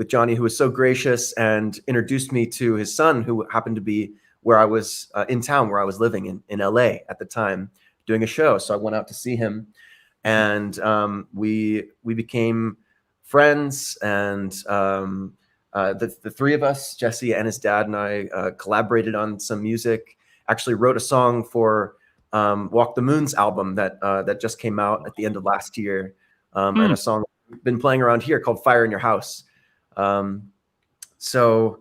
Johnny, who was so gracious and introduced me to his son, who happened to be where I was in town, where I was living in LA at the time, doing a show. So I went out to see him, and we became friends. And the three of us, Jesse and his dad and I, collaborated on some music. Actually wrote a song for Walk the Moon's album that just came out at the end of last year, and a song we've been playing around here called Fire in Your House. So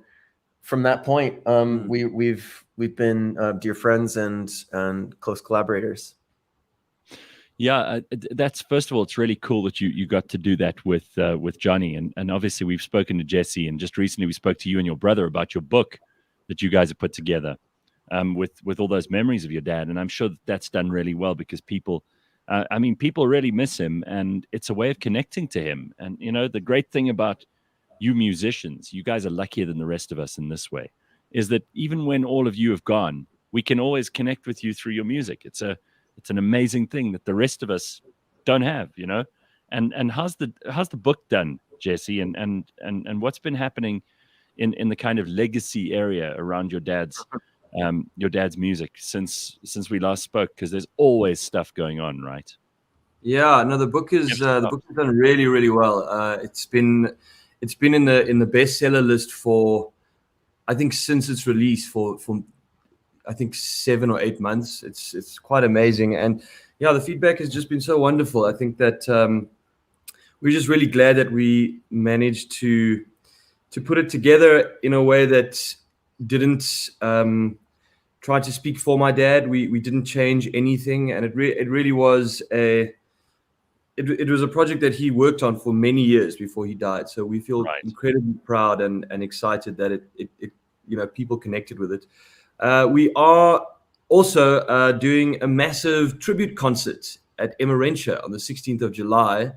from that point, we've been dear friends and close collaborators. Yeah, that's, first of all, it's really cool that you got to do that with Johnny, and obviously we've spoken to Jesse, and just recently we spoke to you and your brother about your book that you guys have put together with all those memories of your dad, and I'm sure that's done really well because people really miss him, and it's a way of connecting to him. And the great thing about you musicians, you guys are luckier than the rest of us in this way, is that even when all of you have gone, we can always connect with you through your music. It's an amazing thing that the rest of us don't have, And how's the book done, Jesse? And what's been happening in the kind of legacy area around your dad's music since we last spoke? Because there's always stuff going on, right? Yeah, no, the book is done really, really well. It's been in the bestseller list for, I think, since its release for I think 7 or 8 months. It's quite amazing, and yeah, the feedback has just been so wonderful. I think that we're just really glad that we managed to put it together in a way that didn't try to speak for my dad. We didn't change anything, and it really was it was a project that he worked on for many years before he died. So we feel incredibly proud and excited that it people connected with it. We are also doing a massive tribute concert at Emerentia on the 16th of July.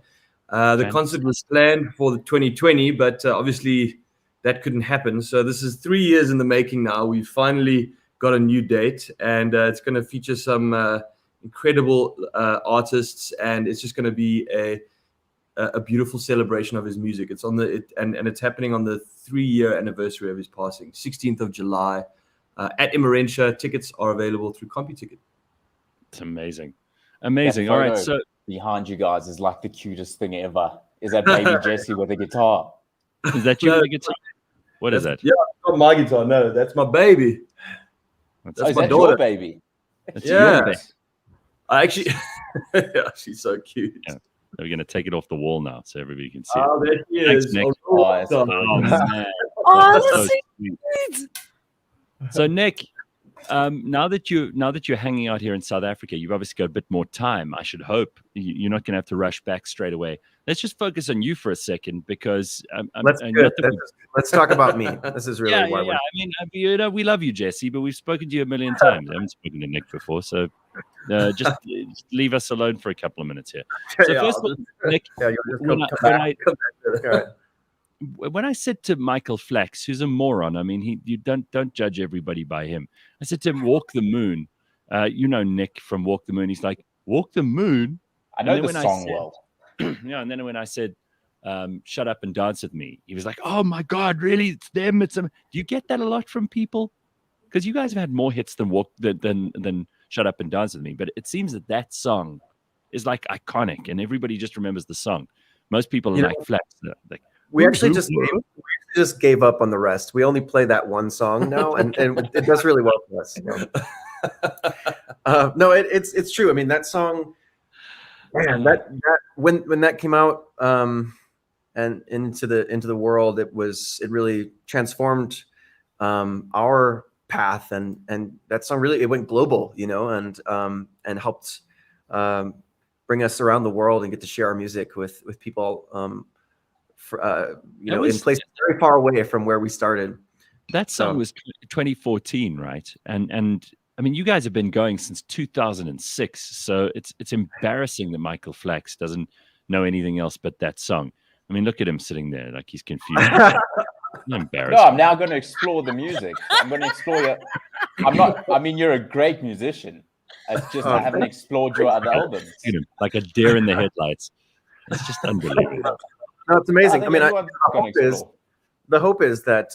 The concert was planned for the 2020, but obviously that couldn't happen. So this is 3 years in the making now. We finally got a new date, and it's going to feature some incredible artists, and it's just going to be a beautiful celebration of his music. It's and it's happening on the 3-year anniversary of his passing, 16th of July. At Emerentia. Tickets are available through CompuTicket. It's amazing. All right, so behind you guys is like the cutest thing ever. Is that baby Jesse with a guitar? Is that your guitar? What is that? Yeah, it's not my guitar. No, that's my baby. That's my daughter. Your baby? That's your baby. I actually, yeah, she's so cute. Yeah. We're going to take it off the wall now so everybody can see it. Oh, there she is. Thanks, Nick. Man. Oh, that's so cute. So Nick, now that you're hanging out here in South Africa, you've obviously got a bit more time. I should hope you're not going to have to rush back straight away. Let's just focus on you for a second, because let's talk about me. This is really why. I mean, we love you, Jesse, but we've spoken to you a million times. I haven't spoken to Nick before, so Just leave us alone for a couple of minutes here. So Yeah, first of all, Nick, when I said to Michael Flax, who's a moron, I mean, you don't judge everybody by him. I said to him, "Walk the Moon." You know Nick from Walk the Moon. He's like, "Walk the Moon." I know the song well. Yeah, and then when I said, "Shut up and dance with me," he was like, "Oh my God, really? It's them? It's them." Do you get that a lot from people? Because you guys have had more hits than than "Shut Up and Dance with Me," but it seems that song is like iconic, and everybody just remembers the song. Most people are like Flax. Like, we actually just gave up on the rest. We only play that one song now, and it does really well for us. No, it's true. I mean, that song, man, that when that came out and into the world, it really transformed our path, and that song really, it went global, and helped bring us around the world and get to share our music with people in places very far away from where we started. That song was 2014, right? And I mean, you guys have been going since 2006, so it's embarrassing that Michael Flax doesn't know anything else but that song. I mean, look at him sitting there like he's confused. I'm embarrassed. No, I'm now going to explore the music. I'm going to explore your. I'm not. I mean, you're a great musician. It's just I haven't explored your other albums. Like a deer in the headlights. It's just unbelievable. No, it's amazing. I mean, the hope is that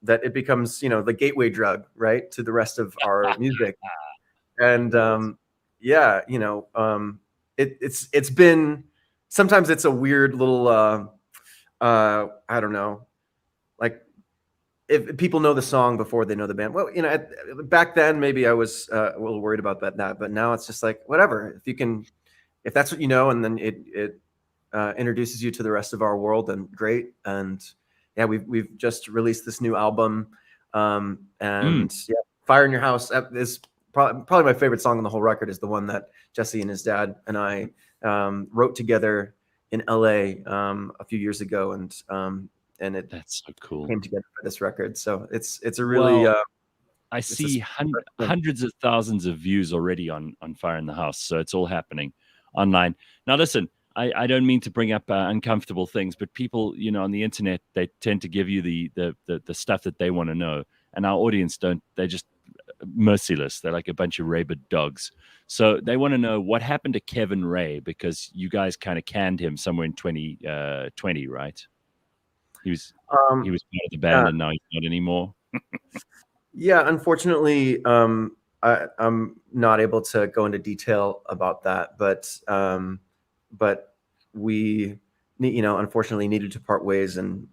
that it becomes, the gateway drug, right, to the rest of our music. And it's been, sometimes it's a weird little I don't know, like if people know the song before they know the band. Well, back then maybe I was a little worried about that, but now it's just like whatever. If that's what you know, and then it introduces you to the rest of our world, then great. And yeah, we've just released this new album, Fire in Your House is probably my favorite song on the whole record, is the one that Jesse and his dad and I wrote together in LA a few years ago, and that's so cool. Came together for this record. So it's a really I see hundreds of thousands of views already on Fire in the House, so it's all happening online. Now listen, I don't mean to bring up uncomfortable things, but people, on the internet, they tend to give you the stuff that they want to know, and our audience don't. They're just merciless. They're like a bunch of rabid dogs. So they want to know what happened to Kevin Ray, because you guys kind of canned him somewhere in 2020, right? He was part of the band, and now he's not anymore. Yeah, unfortunately, I'm not able to go into detail about that, but we, unfortunately needed to part ways, and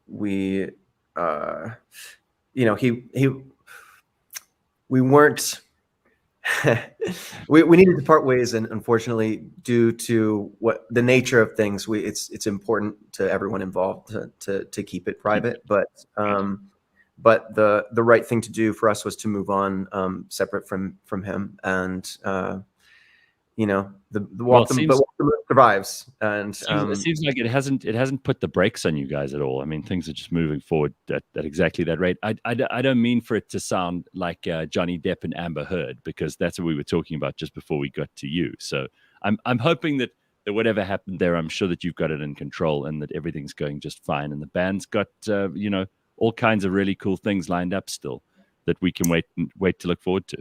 we, we weren't. we needed to part ways, and unfortunately, due to what the nature of things, it's important to everyone involved to keep it private. But the right thing to do for us was to move on, separate from him, and the walk the moon survives. And it seems like it hasn't put the brakes on you guys at all. I mean, things are just moving forward at exactly that rate. I don't mean for it to sound like Johnny Depp and Amber Heard, because that's what we were talking about just before we got to you. So I'm hoping that whatever happened there, I'm sure that you've got it in control, and that everything's going just fine, and the band's got all kinds of really cool things lined up still that we can wait to look forward to.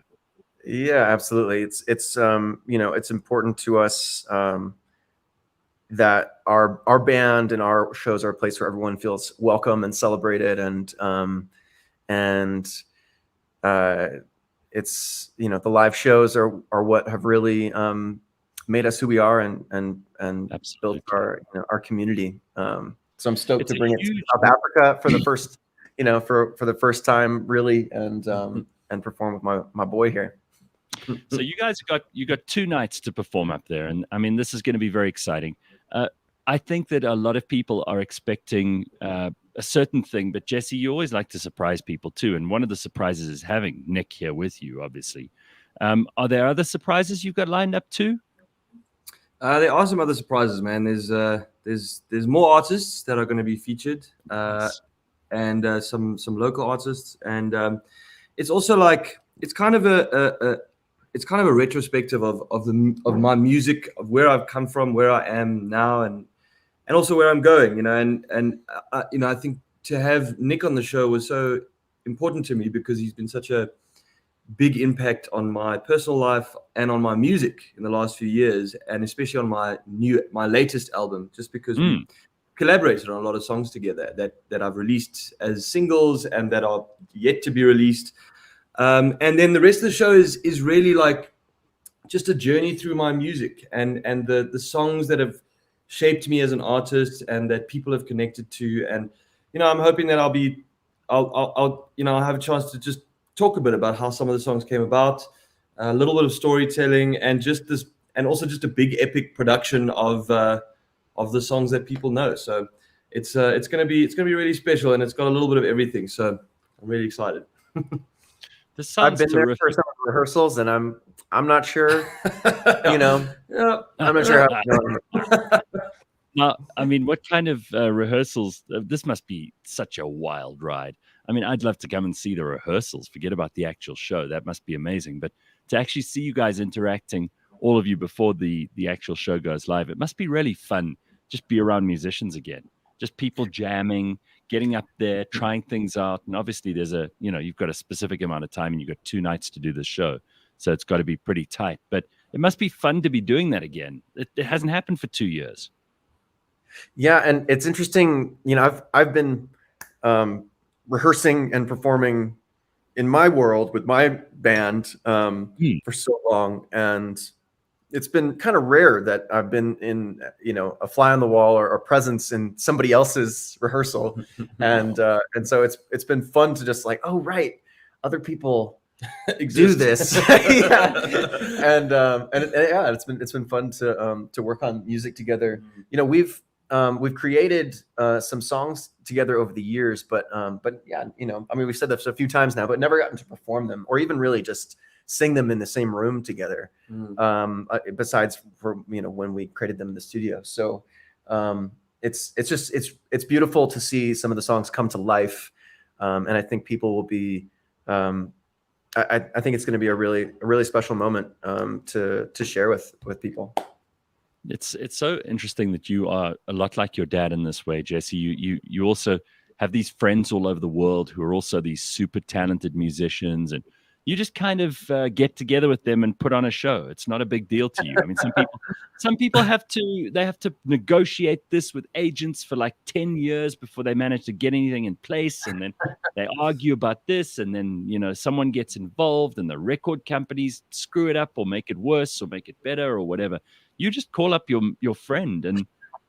Yeah, absolutely. It's it's important to us that our band and our shows are a place where everyone feels welcome and celebrated, and it's the live shows are what have really made us who we are, and built our community. So I'm stoked to bring it to South Africa for the first for the first time, really, and perform with my boy here. So you guys got 2 nights to perform up there, and I mean, this is going to be very exciting. I think that a lot of people are expecting a certain thing, but Jesse, you always like to surprise people too, and one of the surprises is having Nick here with you, obviously. Are there other surprises you've got lined up too? There are some other surprises, man. There's more artists that are going to be featured, and some local artists, and it's also like it's kind of a retrospective of my music, of where I've come from, where I am now, and also where I'm going, you know, and you know, I think to have Nick on the show was so important to me because he's been such a big impact on my personal life and on my music in the last few years, and especially on my latest album, just because we collaborated on a lot of songs together that I've released as singles and that are yet to be released. And then the rest of the show is really like just a journey through my music and the songs that have shaped me as an artist and that people have connected to. And, you know, I'm hoping that I'll have a chance to just talk a bit about how some of the songs came about, a little bit of storytelling, and just this, and also just a big epic production of the songs that people know. So it's gonna be really special, and it's got a little bit of everything. So I'm really excited. This sounds I've been terrific. there for some of the rehearsals, and I'm not sure. You know, I'm not sure how it's going. Now, I mean, what kind of rehearsals? This must be such a wild ride. I mean, I'd love to come and see the rehearsals. Forget about the actual show. That must be amazing. But to actually see you guys interacting, all of you, before the actual show goes live, it must be really fun. Just be around musicians again. Just people jamming, getting up there, trying things out. And obviously there's you've got a specific amount of time and you've got 2 nights to do this show. So it's got to be pretty tight. But it must be fun to be doing that again. It hasn't happened for 2 years. Yeah, and it's interesting. You know, I've been rehearsing and performing in my world with my band for so long, and it's been kind of rare that I've been in, you know, a fly on the wall or a presence in somebody else's rehearsal, and so it's been fun to just like, oh right, other people do this. Yeah. And yeah, it's been fun to work on music together. You know, we've created some songs together over the years, but yeah, you know, I mean, we've said this a few times now, but never gotten to perform them or even really just sing them in the same room together. Besides for, you know, when we created them in the studio. So it's beautiful to see some of the songs come to life, and I think people will be. I think it's going to be a really special moment to share with people. It's so interesting that you are a lot like your dad in this way, Jesse. You also have these friends all over the world who are also these super talented musicians, and you just kind of get together with them and put on a show. It's not a big deal to you. I mean, some people have to negotiate this with agents for like 10 years before they manage to get anything in place, and then they argue about this, and then, you know, someone gets involved and the record companies screw it up or make it worse or make it better or whatever. You just call up your friend, and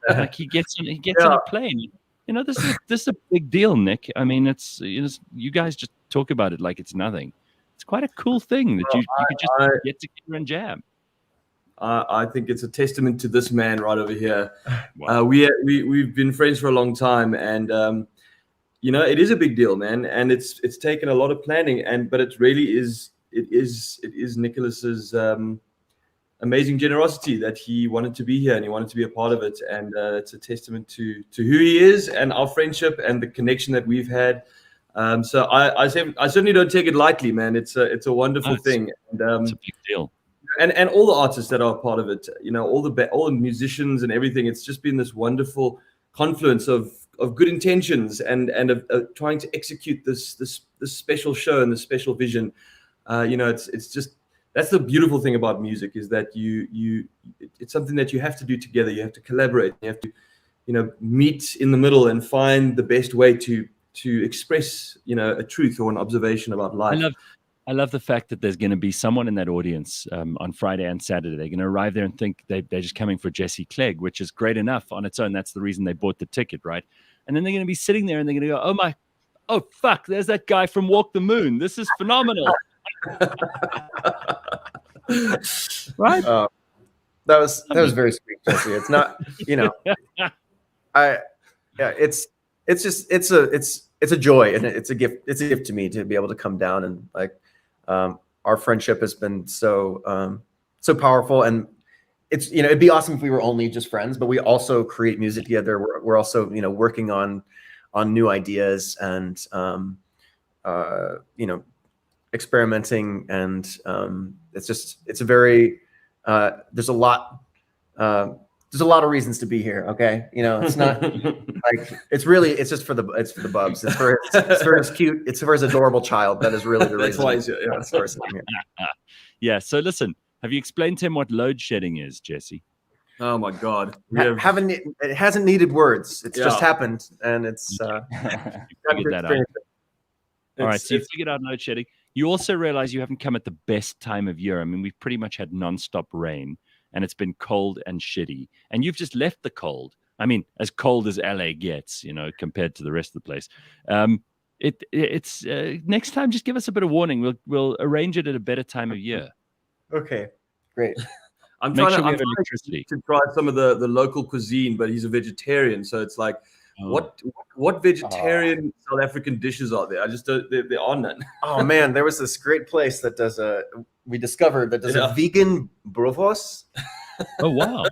like he gets on a plane. You know, this is a big deal, Nick. I mean, it's, you know, you guys just talk about it like it's nothing. It's quite a cool thing that you could just get together and jam. I think it's a testament to this man right over here. Wow. We've been friends for a long time, and you know, it is a big deal, man. And it's taken a lot of planning, but it really is Nicholas's amazing generosity that he wanted to be here and he wanted to be a part of it, and it's a testament to who he is and our friendship and the connection that we've had. So I certainly don't take it lightly, man. It's a wonderful thing, and it's a big deal. And all the artists that are part of it, you know, all the musicians and everything. It's just been this wonderful confluence of good intentions and of trying to execute this special show and this special vision. You know, it's just, that's the beautiful thing about music, is that it's something that you have to do together. You have to collaborate. You have to, you know, meet in the middle and find the best way to express, you know, a truth or an observation about life. I love the fact that there's going to be someone in that audience on Friday and Saturday. They're going to arrive there and think they're just coming for Jesse Clegg, which is great enough on its own. That's the reason they bought the ticket, right? And then they're going to be sitting there and they're going to go, oh fuck, there's that guy from Walk the Moon. This is phenomenal. Right? That was very sweet, Jesse. It's not, you know, it's a joy, and it's a gift. It's a gift to me to be able to come down, and like, our friendship has been so powerful, and it's, you know, it'd be awesome if we were only just friends, but we also create music together. We're also, you know, working on new ideas, and you know, experimenting, and it's a very there's a lot of reasons to be here. Okay, it's not like it's just for the bubs. It's for his cute. It's for his adorable child. That is really the reason. That's why he's here. Yeah. That's the reason I'm here. Yeah. So listen, have you explained to him what load shedding is, Jesse? Oh my God. It hasn't needed words. It's just happened, and it's figured that out. All right, so you figured out load shedding. You also realize you haven't come at the best time of year. I mean, we've pretty much had nonstop rain, and it's been cold and shitty. And you've just left the cold. I mean, as cold as LA gets, compared to the rest of the place. It's next time, just give us a bit of warning. We'll arrange it at a better time of year. Okay, great. I'm trying to try some of the local cuisine, but he's a vegetarian, so it's like, what vegetarian South African dishes are there? I just don't. There are none. Oh man, there was this great place that does a vegan boerewors. Oh wow,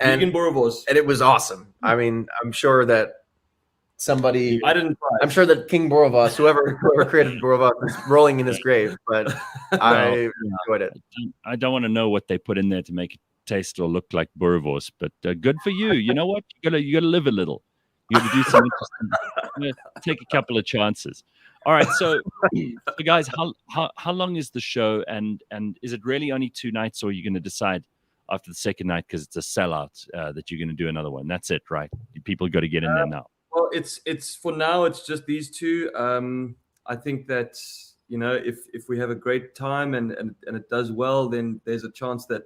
vegan boerewors, and it was awesome. I mean, I'm sure that somebody. I didn't try. I'm sure that King Boerewors, whoever created Boerewors, is rolling in his grave. But I enjoyed it. I don't want to know what they put in there to make it taste or look like boerewors, but good for you. You know what? You gotta live a little. You got to do something interesting. Take a couple of chances. All right, so guys, how long is the show, and is it really only 2 nights, or are you going to decide after the second night because it's a sellout that you're going to do another one? That's it, right? People got to get in there now. Well, it's for now. It's just these two. I think that if we have a great time and it does well, then there's a chance that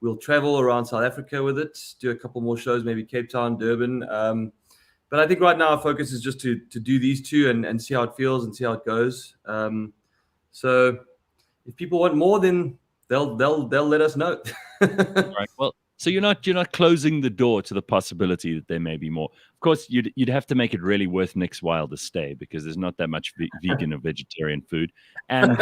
we'll travel around South Africa with it, do a couple more shows, maybe Cape Town, Durban. But I think right now our focus is just to do these two and see how it feels and see how it goes. So if people want more, then they'll let us know. Right. Well, so you're not closing the door to the possibility that there may be more. Of course, you'd have to make it really worth Nick's while to stay, because there's not that much vegan or vegetarian food, and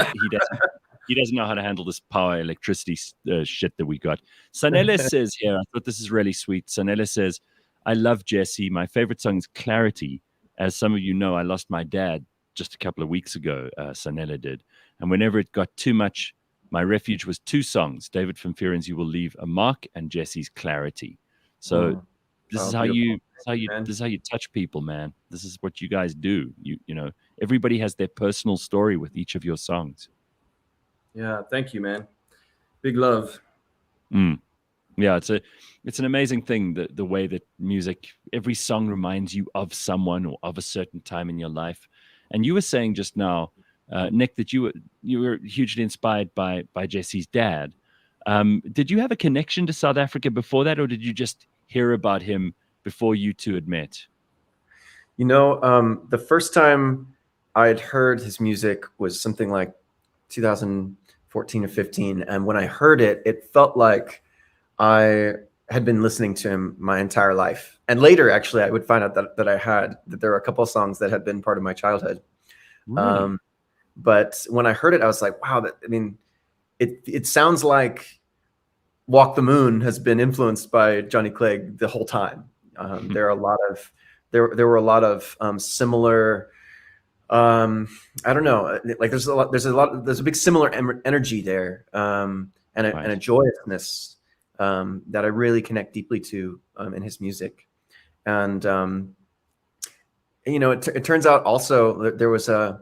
he doesn't know how to handle this power electricity shit that we got. Sanele says here, I thought this is really sweet. Sanele says, I love Jesse. My favorite song is Clarity. As some of you know, I lost my dad just a couple of weeks ago. Sanella did. And whenever it got too much, my refuge was 2 songs. David Van Vuuren's You Will Leave a Mark and Jesse's Clarity. So this is how you touch people, man. This is what you guys do. You know, everybody has their personal story with each of your songs. Yeah, thank you, man. Big love. Yeah, it's an amazing thing, the way that music, every song reminds you of someone or of a certain time in your life. And you were saying just now, Nick, that you were hugely inspired by Jesse's dad. Did you have a connection to South Africa before that, or did you just hear about him before you two had met? The first time I had heard his music was something like 2014 or 15. And when I heard it, it felt like I had been listening to him my entire life. And later, actually, I would find out that there were a couple of songs that had been part of my childhood. Really? But when I heard it, I was like, wow, it sounds like Walk the Moon has been influenced by Johnny Clegg the whole time. There were a lot of similar, I don't know, like there's a big similar energy there, and a joyousness that I really connect deeply to in his music. And it turns out also that there was a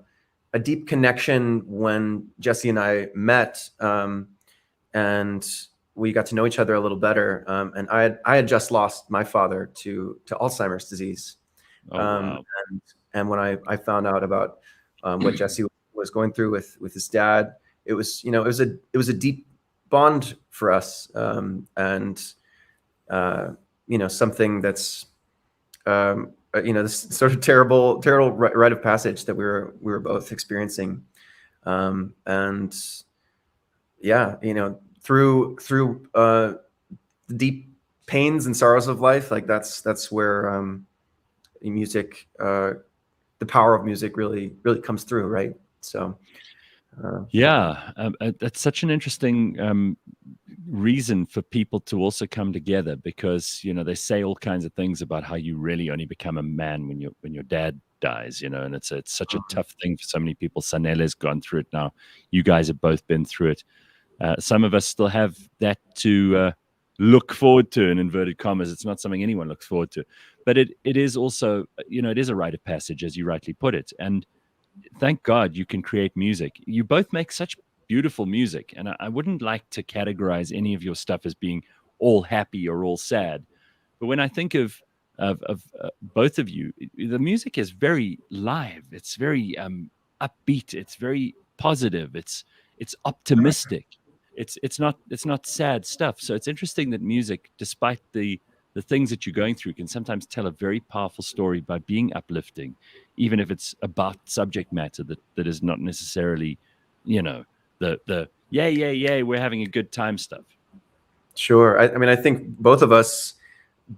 deep connection when Jesse and I met, and we got to know each other a little better. And I had just lost my father to Alzheimer's disease. Wow. And when I found out about what Jesse was going through with his dad, it was a deep bond for us, and something that's this sort of terrible rite of passage that we were both experiencing, and yeah, through the deep pains and sorrows of life, like that's where music, the power of music really comes through, right? So That's such an interesting reason for people to also come together, because they say all kinds of things about how you really only become a man when your dad dies, and it's such a tough thing for so many people. Sanele's gone through it now. You guys have both been through it. Some of us still have that to look forward to, in inverted commas. It's not something anyone looks forward to, but it is also, it is a rite of passage, as you rightly put it. And thank God you can create music. You both make such beautiful music, and I wouldn't like to categorize any of your stuff as being all happy or all sad. But when I think of both of you, the music is very live. It's very upbeat. It's very positive. It's optimistic. It's not sad stuff. So it's interesting that music, despite the things that you're going through, can sometimes tell a very powerful story by being uplifting, even if it's about subject matter that is not necessarily, the yay, we're having a good time stuff. Sure. I mean, I think both of us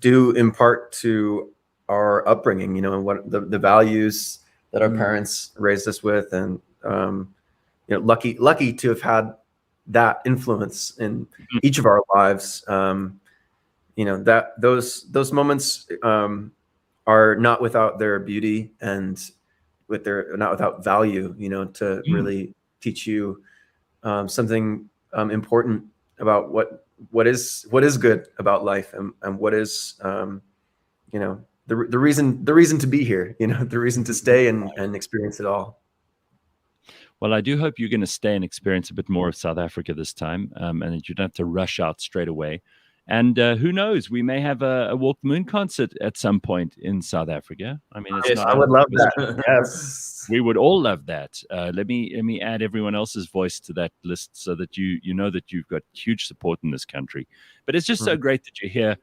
do impart to our upbringing, and what the values that our parents raised us with, and lucky to have had that influence in each of our lives. That those moments are not without their beauty, and not without value, to really teach you something important about what is good about life, and what is the reason to be here, the reason to stay and experience it all. Well, I do hope you're going to stay and experience a bit more of South Africa this time, and that you don't have to rush out straight away. And who knows, we may have a Walk the Moon concert at some point in South Africa. I mean, yes, I would love that. Yes, we would all love that. Let me add everyone else's voice to that list, so that you know that you've got huge support in this country. But it's just so great that you're here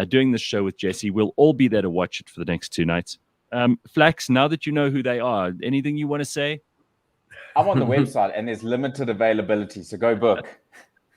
doing this show with Jesse. We'll all be there to watch it for the next 2 nights. Flax, now that you know who they are, anything you want to say? I'm on the website, and there's limited availability, so go book.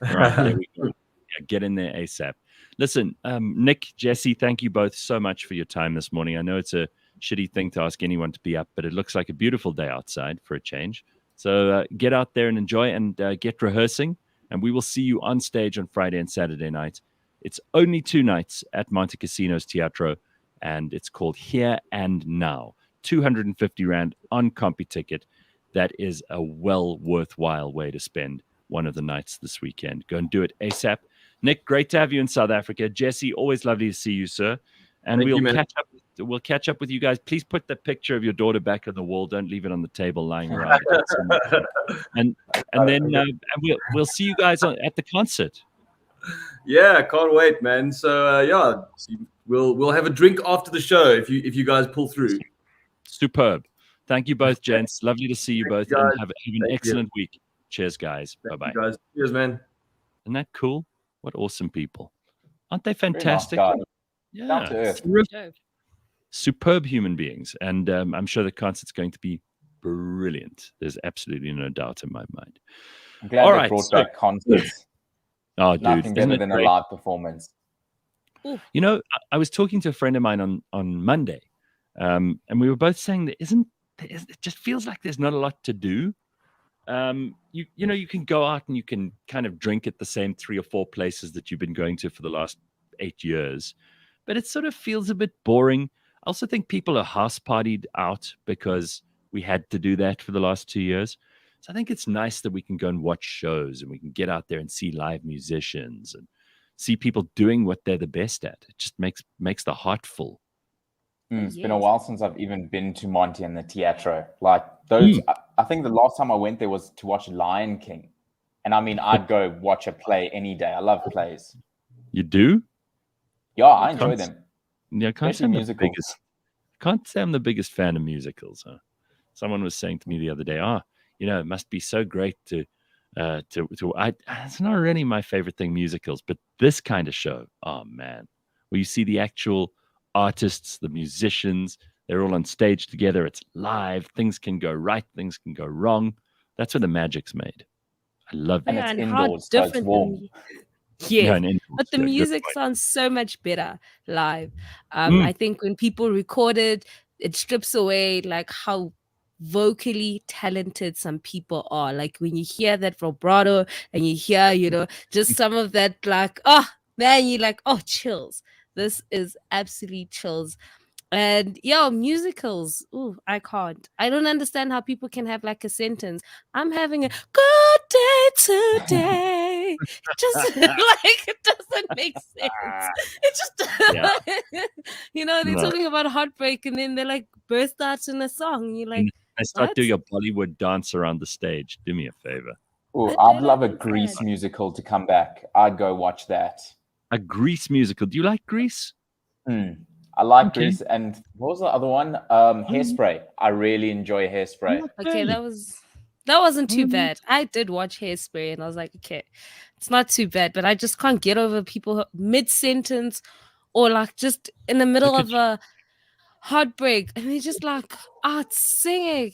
Right, there we go. Yeah, get in there ASAP. Listen, Nick, Jesse, thank you both so much for your time this morning. I know it's a shitty thing to ask anyone to be up, but it looks like a beautiful day outside for a change. So get out there and enjoy, and get rehearsing. And we will see you on stage on Friday and Saturday night. It's only 2 nights at Monte Casino's Teatro, and it's called Here and Now. 250 Rand on Compy Ticket. That is a well worthwhile way to spend one of the nights this weekend. Go and do it ASAP. Nick, great to have you in South Africa. Jesse, always lovely to see you, sir. And we'll catch up with you guys. Please put the picture of your daughter back on the wall. Don't leave it on the table lying around. and then we'll see you guys at the concert. Yeah, can't wait, man. So we'll have a drink after the show if you guys pull through. Superb. Thank you both, gents. Lovely to see you both. And have an excellent week. Cheers, guys. Bye-bye. Guys. Cheers, man. Isn't that cool? What awesome people. Aren't they fantastic? Yeah. Superb human beings. And I'm sure the concert's going to be brilliant. There's absolutely no doubt in my mind. I'm glad they brought back concerts. Oh, dude. Nothing better than a live performance. I was talking to a friend of mine on Monday, and we were both saying that it just feels like there's not a lot to do. You can go out and you can kind of drink at the same 3 or 4 places that you've been going to for the last 8 years, but it sort of feels a bit boring. I also think people are house partied out because we had to do that for the last 2 years. So I think it's nice that we can go and watch shows, and we can get out there and see live musicians and see people doing what they're the best at. It just makes the heart full. It's been a while since I've even been to Monte and the Teatro. Like those, I think the last time I went there was to watch Lion King. And I mean, I'd go watch a play any day. I love plays. You do? Yeah, I enjoy them. Yeah, I can't say I'm the biggest fan of musicals. Huh? Someone was saying to me the other day, it must be so great to it's not really my favorite thing, musicals, but this kind of show, oh man, where you see the actual artists, the musicians, they're all on stage together. It's live. Things can go right. Things can go wrong. That's where the magic's made. I love that. And it's indoors, so it's warm. Yes, but the music sounds so much better live. I think when people record it, it strips away like how vocally talented some people are. Like when you hear that vibrato and you hear, just some of that, like, oh man, you're like, oh, chills. This is absolutely chills. And musicals. Ooh, I can't. I don't understand how people can have like a sentence. I'm having a good day today. Just like it doesn't make sense. It just they're talking about heartbreak and then they're like burst out in a song. And you're like, I start doing a Bollywood dance around the stage. Do me a favor. Oh, I'd love a Grease musical to come back. I'd go watch that. A Grease musical. Do you like Grease? I like Grease. And what was the other one? Hairspray. I really enjoy Hairspray. Okay, that wasn't too bad. I did watch Hairspray and I was like, okay, it's not too bad, but I just can't get over people mid-sentence or like just in the middle of a heartbreak and they're just like singing,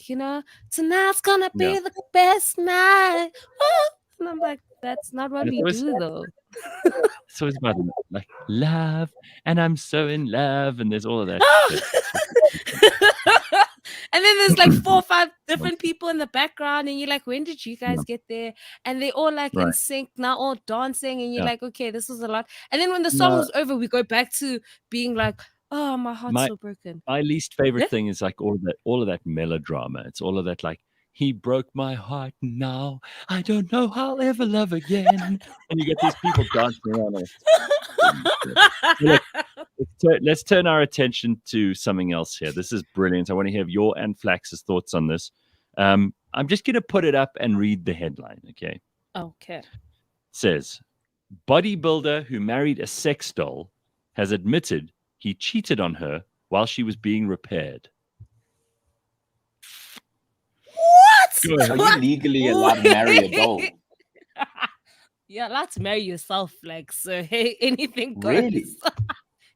tonight's gonna be the best night. And I'm like, that's not what we do though. It's always about like love and I'm so in love and there's all of that and then there's like 4 or 5 different people in the background and you're like, when did you guys get there? And they all like in sync now, all dancing, and you're like, okay, this was a lot. And then when the song was over, we go back to being like, oh, my heart's so broken. My least favorite thing is like all of that melodrama. It's all of that like, he broke my heart now. I don't know how I'll ever love again. And you get these people dancing around. Let's turn our attention to something else here. This is brilliant. I want to hear your and Flax's thoughts on this. I'm just going to put it up and read the headline, okay? Okay. It says, bodybuilder who married a sex doll has admitted he cheated on her while she was being repaired. What? Are you legally allowed to marry a doll? You're allowed to marry yourself, Flax. So hey, anything goes. Really?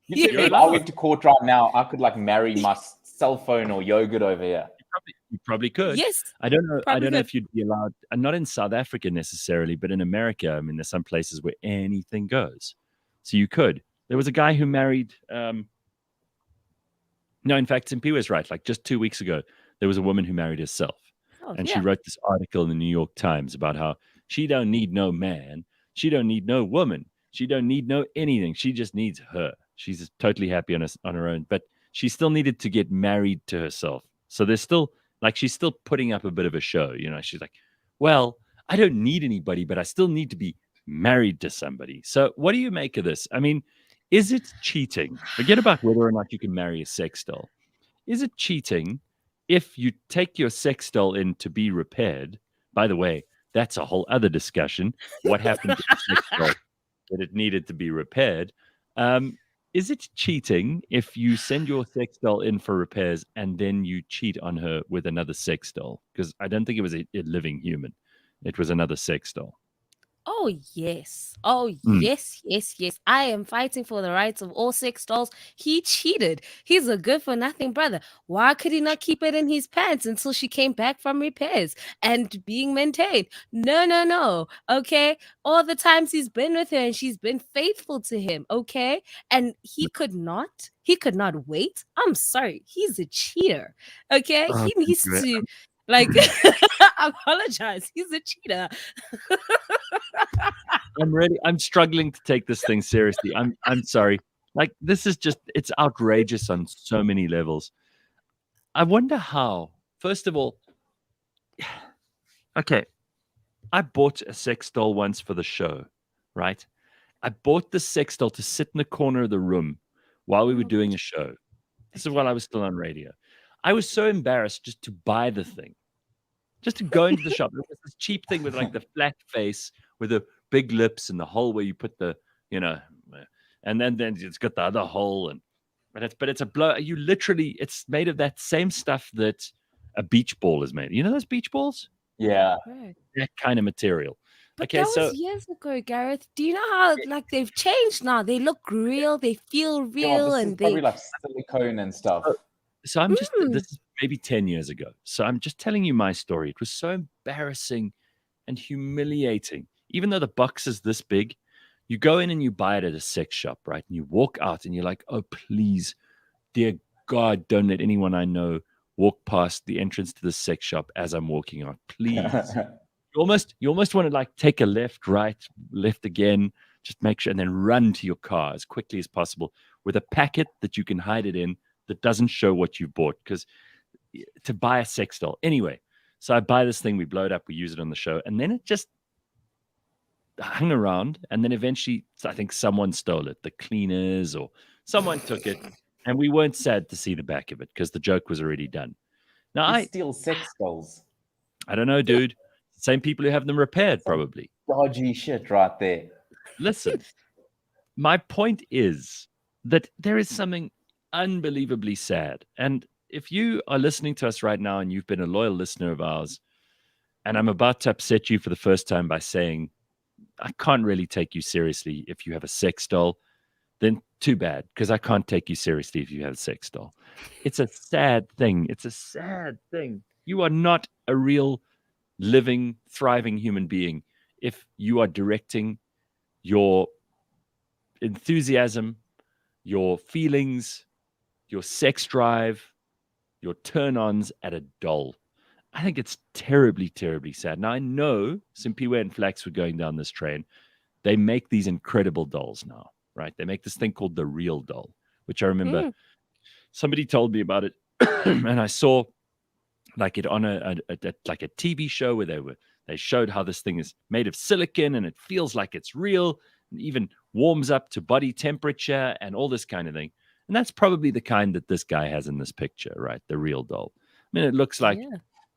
If I went to court right now, I could like marry my cell phone or yogurt over here. You probably could. Yes. I don't know. I don't know if you'd be allowed. Not in South Africa necessarily, but in America, I mean, there's some places where anything goes. So you could. There was a guy who married. No, in fact, Simphiwe is right. Like just 2 weeks ago, there was a woman who married herself. She wrote this article in the New York Times about how she don't need no man. She don't need no woman. She don't need no anything. She just needs her. She's totally happy on her own. But she still needed to get married to herself. So there's still, like, she's still putting up a bit of a show. She's like, well, I don't need anybody, but I still need to be married to somebody. So what do you make of this? I mean, is it cheating? Forget about whether or not you can marry a sex doll. Is it cheating if you take your sex doll in to be repaired? By the way, that's a whole other discussion. What happened to the sex doll that it needed to be repaired? Is it cheating if you send your sex doll in for repairs and then you cheat on her with another sex doll? Because I don't think it was a living human. It was another sex doll. Oh, yes. Oh, yes, yes, yes. I am fighting for the rights of all sex dolls. He cheated. He's a good-for-nothing brother. Why could he not keep it in his pants until she came back from repairs and being maintained? No, no, no. Okay? All the times he's been with her and she's been faithful to him. Okay? And he could not wait. I'm sorry. He's a cheater. Okay? He needs to... Like, I apologize. He's a cheater. I'm struggling to take this thing seriously. I'm sorry. Like, this is just, it's outrageous on so many levels. I wonder how. First of all, okay, I bought a sex doll once for the show, right? I bought the sex doll to sit in the corner of the room while we were doing a show. This is while I was still on radio. I was so embarrassed just to buy the thing, just to go into the shop. It was this cheap thing with like the flat face with the big lips and the hole where you put the, and then it's got the other hole, but it's a blow. You literally, it's made of that same stuff that a beach ball is made. You know those beach balls? Yeah, that kind of material. But that was years ago, Gareth. Do you know how like they've changed now? They look real, they feel real, and they probably like silicone and stuff. So I'm just, this is maybe 10 years ago. So I'm just telling you my story. It was so embarrassing and humiliating. Even though the box is this big, you go in and you buy it at a sex shop, right? And you walk out and you're like, oh, please, dear God, don't let anyone I know walk past the entrance to the sex shop as I'm walking out. Please. You almost want to like take a left, right, left again, just make sure, and then run to your car as quickly as possible with a packet that you can hide it in that doesn't show what you bought. Because to buy a sex doll. Anyway, so I buy this thing, we blow it up, we use it on the show, and then it just hung around, and then eventually I think someone stole it, the cleaners or someone took it, and we weren't sad to see the back of it because the joke was already done. Now I steal sex dolls. I don't know, dude. Same people who have them repaired, probably. Dodgy shit right there. Listen, my point is that there is something unbelievably sad. And if you are listening to us right now and you've been a loyal listener of ours, and I'm about to upset you for the first time by saying, I can't really take you seriously if you have a sex doll, then too bad, because I can't take you seriously if you have a sex doll. It's a sad thing. It's a sad thing. You are not a real living, thriving human being if you are directing your enthusiasm, your feelings, your sex drive, your turn-ons at a doll. I think it's terribly, terribly sad. Now, I know Simphiwe and Flax were going down this train. They make these incredible dolls now, right? They make this thing called the real doll, which I remember somebody told me about it, and I saw like it on like a TV show where they showed how this thing is made of silicon and it feels like it's real and even warms up to body temperature and all this kind of thing. And that's probably the kind that this guy has in this picture, right? The real doll. I mean, it looks like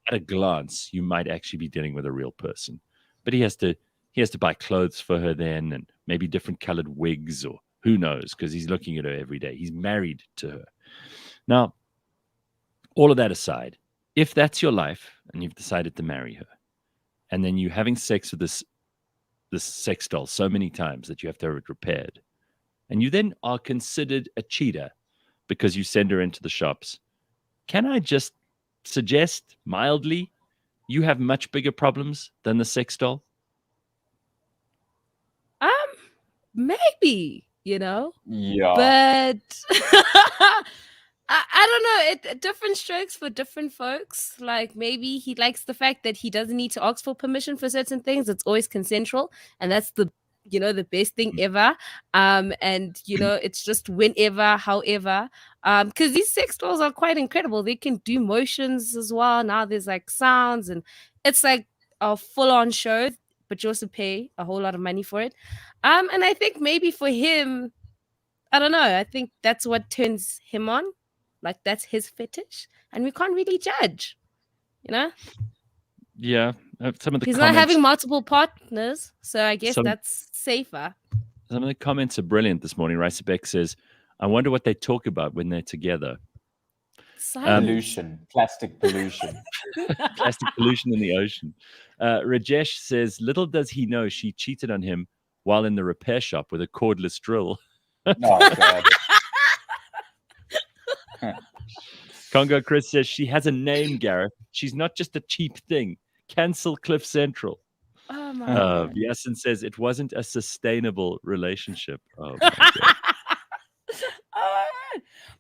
at a glance you might actually be dealing with a real person, but he has to buy clothes for her then, and maybe different colored wigs, or who knows, because he's looking at her every day. He's married to her. Now, all of that aside, if that's your life and you've decided to marry her, and then you're having sex with this sex doll so many times that you have to have it repaired, and you then are considered a cheater because you send her into the shops, can I just suggest mildly you have much bigger problems than the sex doll? Maybe, you know? Yeah. But I don't know. Different strokes for different folks. Like maybe he likes the fact that he doesn't need to ask for permission for certain things. It's always consensual, and that's the best thing ever. And it's just whenever, however. Because these sex dolls are quite incredible. They can do motions as well. Now there's like sounds, and it's like a full-on show, but you also pay a whole lot of money for it. And I think maybe for him, I don't know. I think that's what turns him on. Like that's his fetish, and we can't really judge, Yeah, some of the he's comments, not having multiple partners, so I guess that's safer. Some of the comments are brilliant this morning. Ricebeck says, "I wonder what they talk about when they're together." Pollution, plastic pollution, plastic pollution in the ocean. Rajesh says, "Little does he know she cheated on him while in the repair shop with a cordless drill." Oh God. Congo Chris says she has a name, Gareth. She's not just a cheap thing. Cancel Cliff Central. Oh my God. Yasin says it wasn't a sustainable relationship. Oh my God.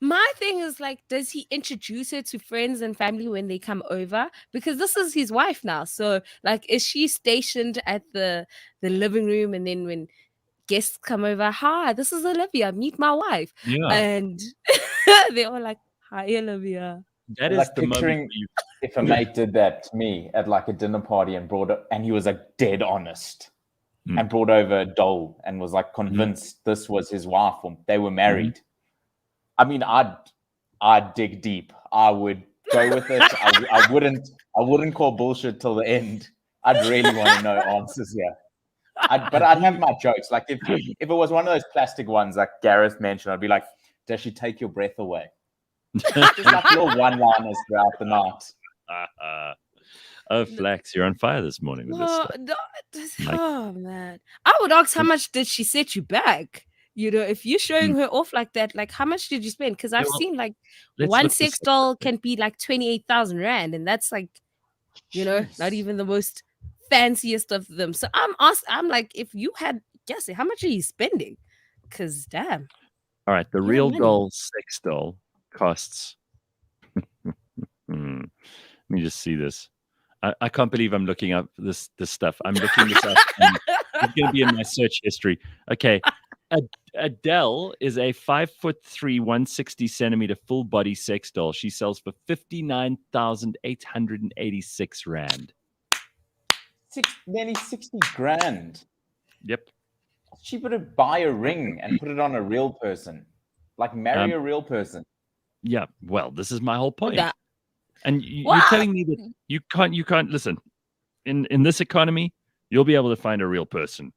My thing is like, does he introduce her to friends and family when they come over? Because this is his wife now. So like, is she stationed at the living room, and then when guests come over, hi, this is Olivia, meet my wife. Yeah. And they're all like, hi, Olivia. That is like the picturing if a mate did that to me at like a dinner party and he was like dead honest and brought over a doll and was like convinced this was his wife or they were married. I mean, I'd dig deep. I would go with it. I wouldn't call bullshit till the end. I'd really want to know answers here. But I'd have my jokes. Like if it was one of those plastic ones like Gareth mentioned, I'd be like, does she take your breath away? Just like little one-liners throughout the night. Oh, Flax, you're on fire this morning with this stuff. Oh man, I would ask, how much did she set you back? If you're showing her off like that, like how much did you spend? Because I've seen like one sex doll can be like 28,000 rand, and that's like, not even the most fanciest of them. So I'm like, if you had guess it, how much are you spending? Because damn. All right, the real doll sex doll costs Let me just see this. I can't believe I'm looking up this stuff. I'm looking this up. It's going to be in my search history. Okay. Adele is a 5'3", 160 centimeter full body sex doll. She sells for 59,886 rand. Nearly 60 grand. Yep. It's cheaper to buy a ring and put it on a real person, like marry a real person. Yeah. Well, this is my whole point. Yeah. And you're telling me that you can't listen. In this economy, you'll be able to find a real person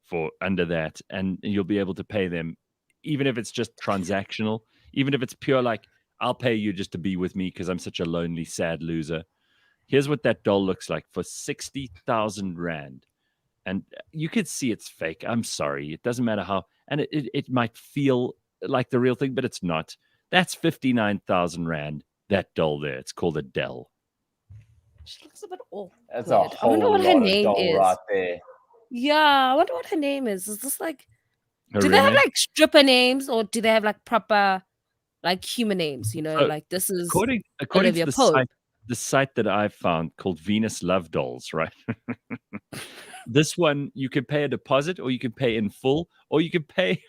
for under that, and you'll be able to pay them, even if it's just transactional, even if it's pure like, I'll pay you just to be with me because I'm such a lonely, sad loser. Here's what that doll looks like for 60,000 rand. And you could see it's fake. I'm sorry. It doesn't matter how. And it might feel like the real thing, but it's not. That's 59,000 rand, that doll there. It's called Adele. She looks a bit awkward. That's a whole I wonder what her lot of name doll is. right there. Yeah, I wonder what her name is. Is this like, Her do they real have name? like stripper names, or do they have like proper like human names? You know, So, like this is According Olivia to Pope. the site that I've found called Venus Love Dolls, right? This one, you can pay a deposit, or you can pay in full, or you can pay.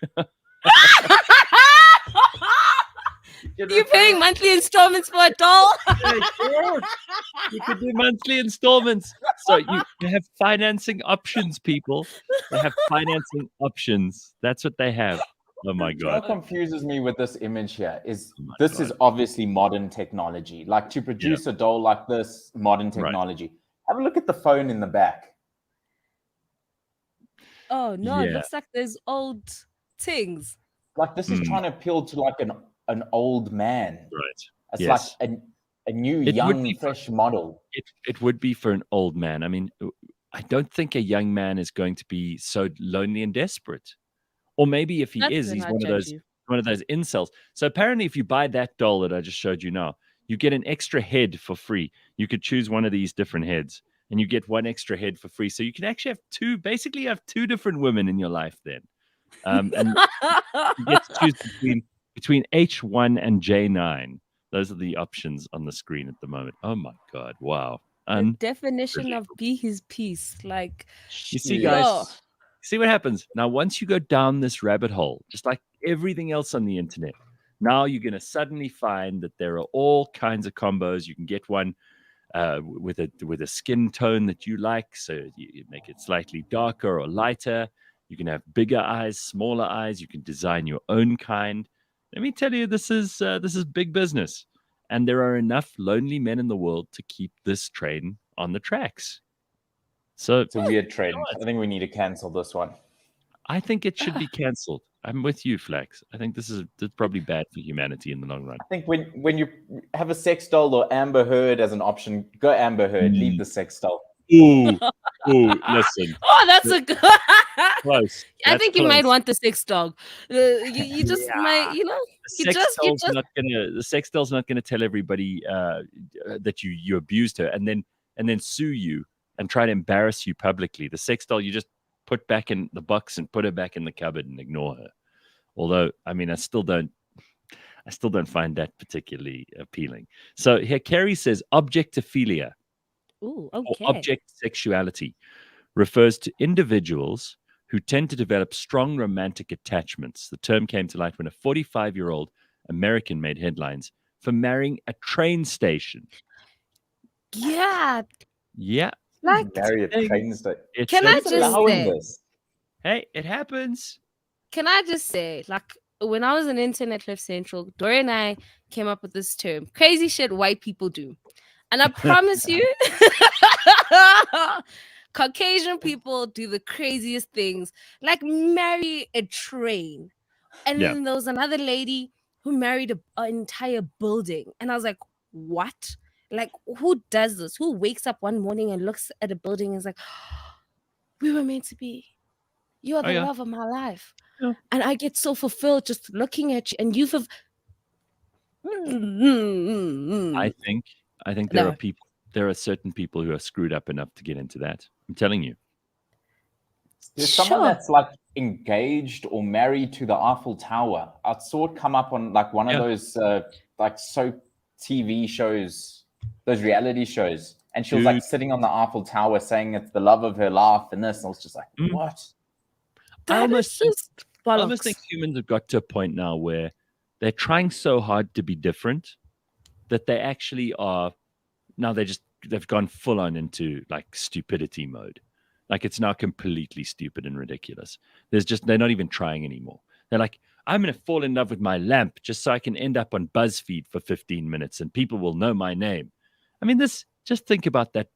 You're paying monthly installments for a doll? You can do monthly installments. So you have financing options, people. They have financing options. That's what they have. Oh my You know what God. confuses me with this image here is Oh my this God. is obviously modern technology. Like to produce a doll like this, modern technology. Have a look at the phone in the back. Oh no, it Yeah. looks like there's old things. Like this is trying to appeal to like an old man. Right. It's Yes. like a new, It would young, be fresh model. It would be for an old man. I mean, I don't think a young man is going to be so lonely and desperate. Or maybe if he That's is, when he's I one of judge those you. incels. So apparently, if you buy that doll that I just showed you now, you get an extra head for free. You could choose one of these different heads, and you get one extra head for free. So you can actually have two. Basically, you have two different women in your life then, and you get to choose between H1 and J9. Those are the options on the screen at the moment. Oh my God! Wow. The definition of be his peace. Like, You see, Yeah. guys, see what happens. Now, once you go down this rabbit hole, just like everything else on the internet, now you're going to suddenly find that there are all kinds of combos. You can get one with a skin tone that you like, so you make it slightly darker or lighter. You can have bigger eyes, smaller eyes. You can design your own kind. Let me tell you, this is big business, and there are enough lonely men in the world to keep this train on the tracks. So It's a weird trend. I think we need to cancel this one. I think it should be cancelled. I'm with you, Flax. I think this is probably bad for humanity in the long run. I think when you have a sex doll or Amber Heard as an option, go Amber Heard. Leave the sex doll. Ooh, listen. oh, that's a good. Close. I That's think you might close. want the sex dog. You just might, you know. The sex doll's not gonna tell everybody that you abused her and then sue you and try to embarrass you publicly. The sex doll you just put back in the box and put her back in the cupboard and ignore her. Although, I mean, I still don't find that particularly appealing. So here Carrie says objectophilia. Ooh, Or okay. object sexuality refers to individuals who tend to develop strong romantic attachments. The term came to light when a 45-year-old American made headlines for marrying a train station. Yeah. Yeah. Like, Marry a train station. Can I just allowing say? this? Hey, it happens. Can I just say, like, when I was in Internet Cliff Central, Dory and I came up with this term: crazy shit white people do. And I promise you, Caucasian people do the craziest things, like marry a train. And then there was another lady who married an entire building. And I was like, what? Like, who does this? Who wakes up one morning and looks at a building and is like, we were meant to be. You are the love of my life. Yeah. And I get so fulfilled just looking at you. And you've... I think there are certain people who are screwed up enough to get into that. I'm telling you. There's someone that's like engaged or married to the Eiffel Tower. I saw it come up on like one of those like soap TV shows those reality shows. And she was like sitting on the Eiffel Tower saying it's the love of her life and this. And I was just like, what? I almost bollocks. think humans have got to a point now where they're trying so hard to be different that they actually are. Now they've gone full on into like stupidity mode. Like it's now completely stupid and ridiculous. They're not even trying anymore. They're like, I'm going to fall in love with my lamp just so I can end up on BuzzFeed for 15 minutes and people will know my name. I mean, just think about that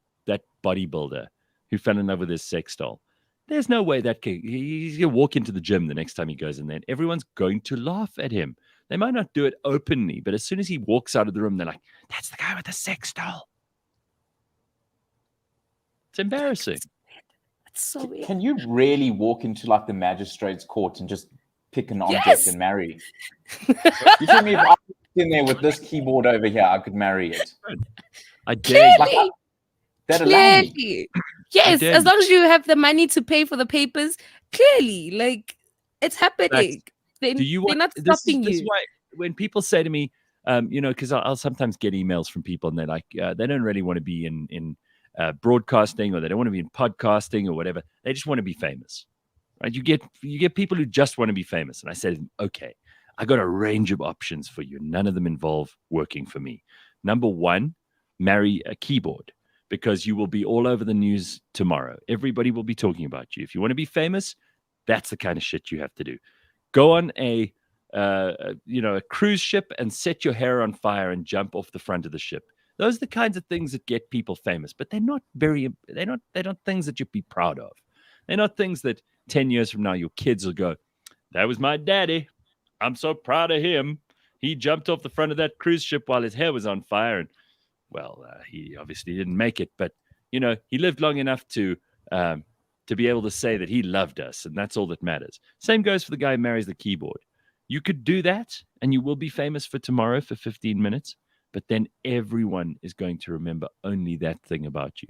bodybuilder who fell in love with his sex doll. There's no way that he's going to walk into the gym the next time he goes in there and everyone's going to laugh at him. They might not do it openly, but as soon as he walks out of the room, they're like, that's the guy with the sex doll. It's embarrassing. It's so weird. Can you really walk into like the magistrate's court and just pick an object and marry? You tell me if I was in there with this keyboard over here, I could marry it. I dare. Clearly. Clearly. Yes, as long as you have the money to pay for the papers, clearly, like it's happening. They're not stopping you. This is why when people say to me, because I'll sometimes get emails from people and they're like, they don't really want to be in broadcasting or they don't want to be in podcasting or whatever. They just want to be famous, right? You get people who just want to be famous. And I said, okay, I got a range of options for you. None of them involve working for me. Number one, marry a keyboard. Because you will be all over the news tomorrow. Everybody will be talking about you. If you want to be famous, that's the kind of shit you have to do. Go on a cruise ship and set your hair on fire and jump off the front of the ship. Those are the kinds of things that get people famous, but they're not things that you'd be proud of. They're not things that 10 years from now your kids will go, that was my daddy. I'm so proud of him. He jumped off the front of that cruise ship while his hair was on fire and he obviously didn't make it, but he lived long enough to be able to say that he loved us, and that's all that matters. Same goes for the guy who marries the keyboard. You could do that, and you will be famous for tomorrow for 15 minutes, but then everyone is going to remember only that thing about you.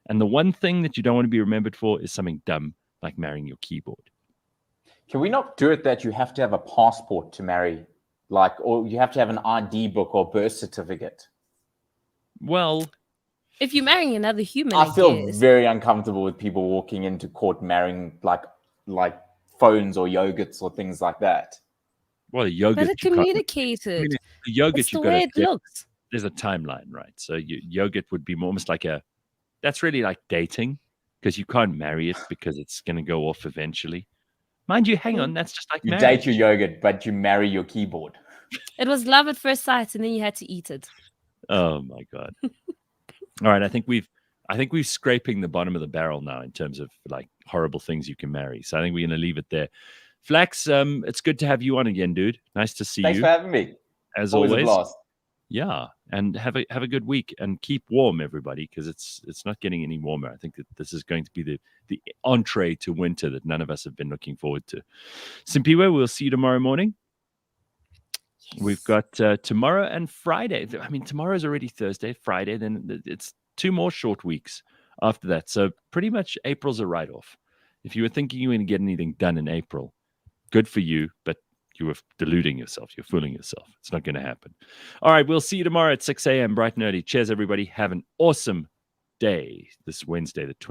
And the one thing that you don't want to be remembered for is something dumb like marrying your keyboard. Can we not do it that you have to have a passport to marry, or you have to have an ID book or birth certificate? Well, if you're marrying another human, I feel very uncomfortable with people walking into court marrying like phones or yogurts or things like that. Well, yogurt. But it communicated. The yogurt, it's the way it looks. There's a timeline, right? So yogurt would be almost like that's really like dating because you can't marry it because it's going to go off eventually. Mind you, hang on, that's just like you marriage. Date your yogurt, but you marry your keyboard. It was love at first sight, and then you had to eat it. Oh my God. All right. I think we're scraping the bottom of the barrel now in terms of like horrible things you can marry. So I think we're going to leave it there. Flax, it's good to have you on again, dude. Nice to see you. Thanks for having me. As always. always. A blast. Yeah. And have a good week and keep warm, everybody, because it's not getting any warmer. I think that this is going to be the entree to winter that none of us have been looking forward to. Simphiwe, we'll see you tomorrow morning. We've got tomorrow and Friday. I mean, tomorrow's already Thursday, Friday. Then it's 2 more short weeks after that. So pretty much April's a write-off. If you were thinking you were going to get anything done in April, good for you, but you were deluding yourself. You're fooling yourself. It's not going to happen. All right, we'll see you tomorrow at 6 a.m. bright and early. Cheers, everybody. Have an awesome day this Wednesday, the 20th.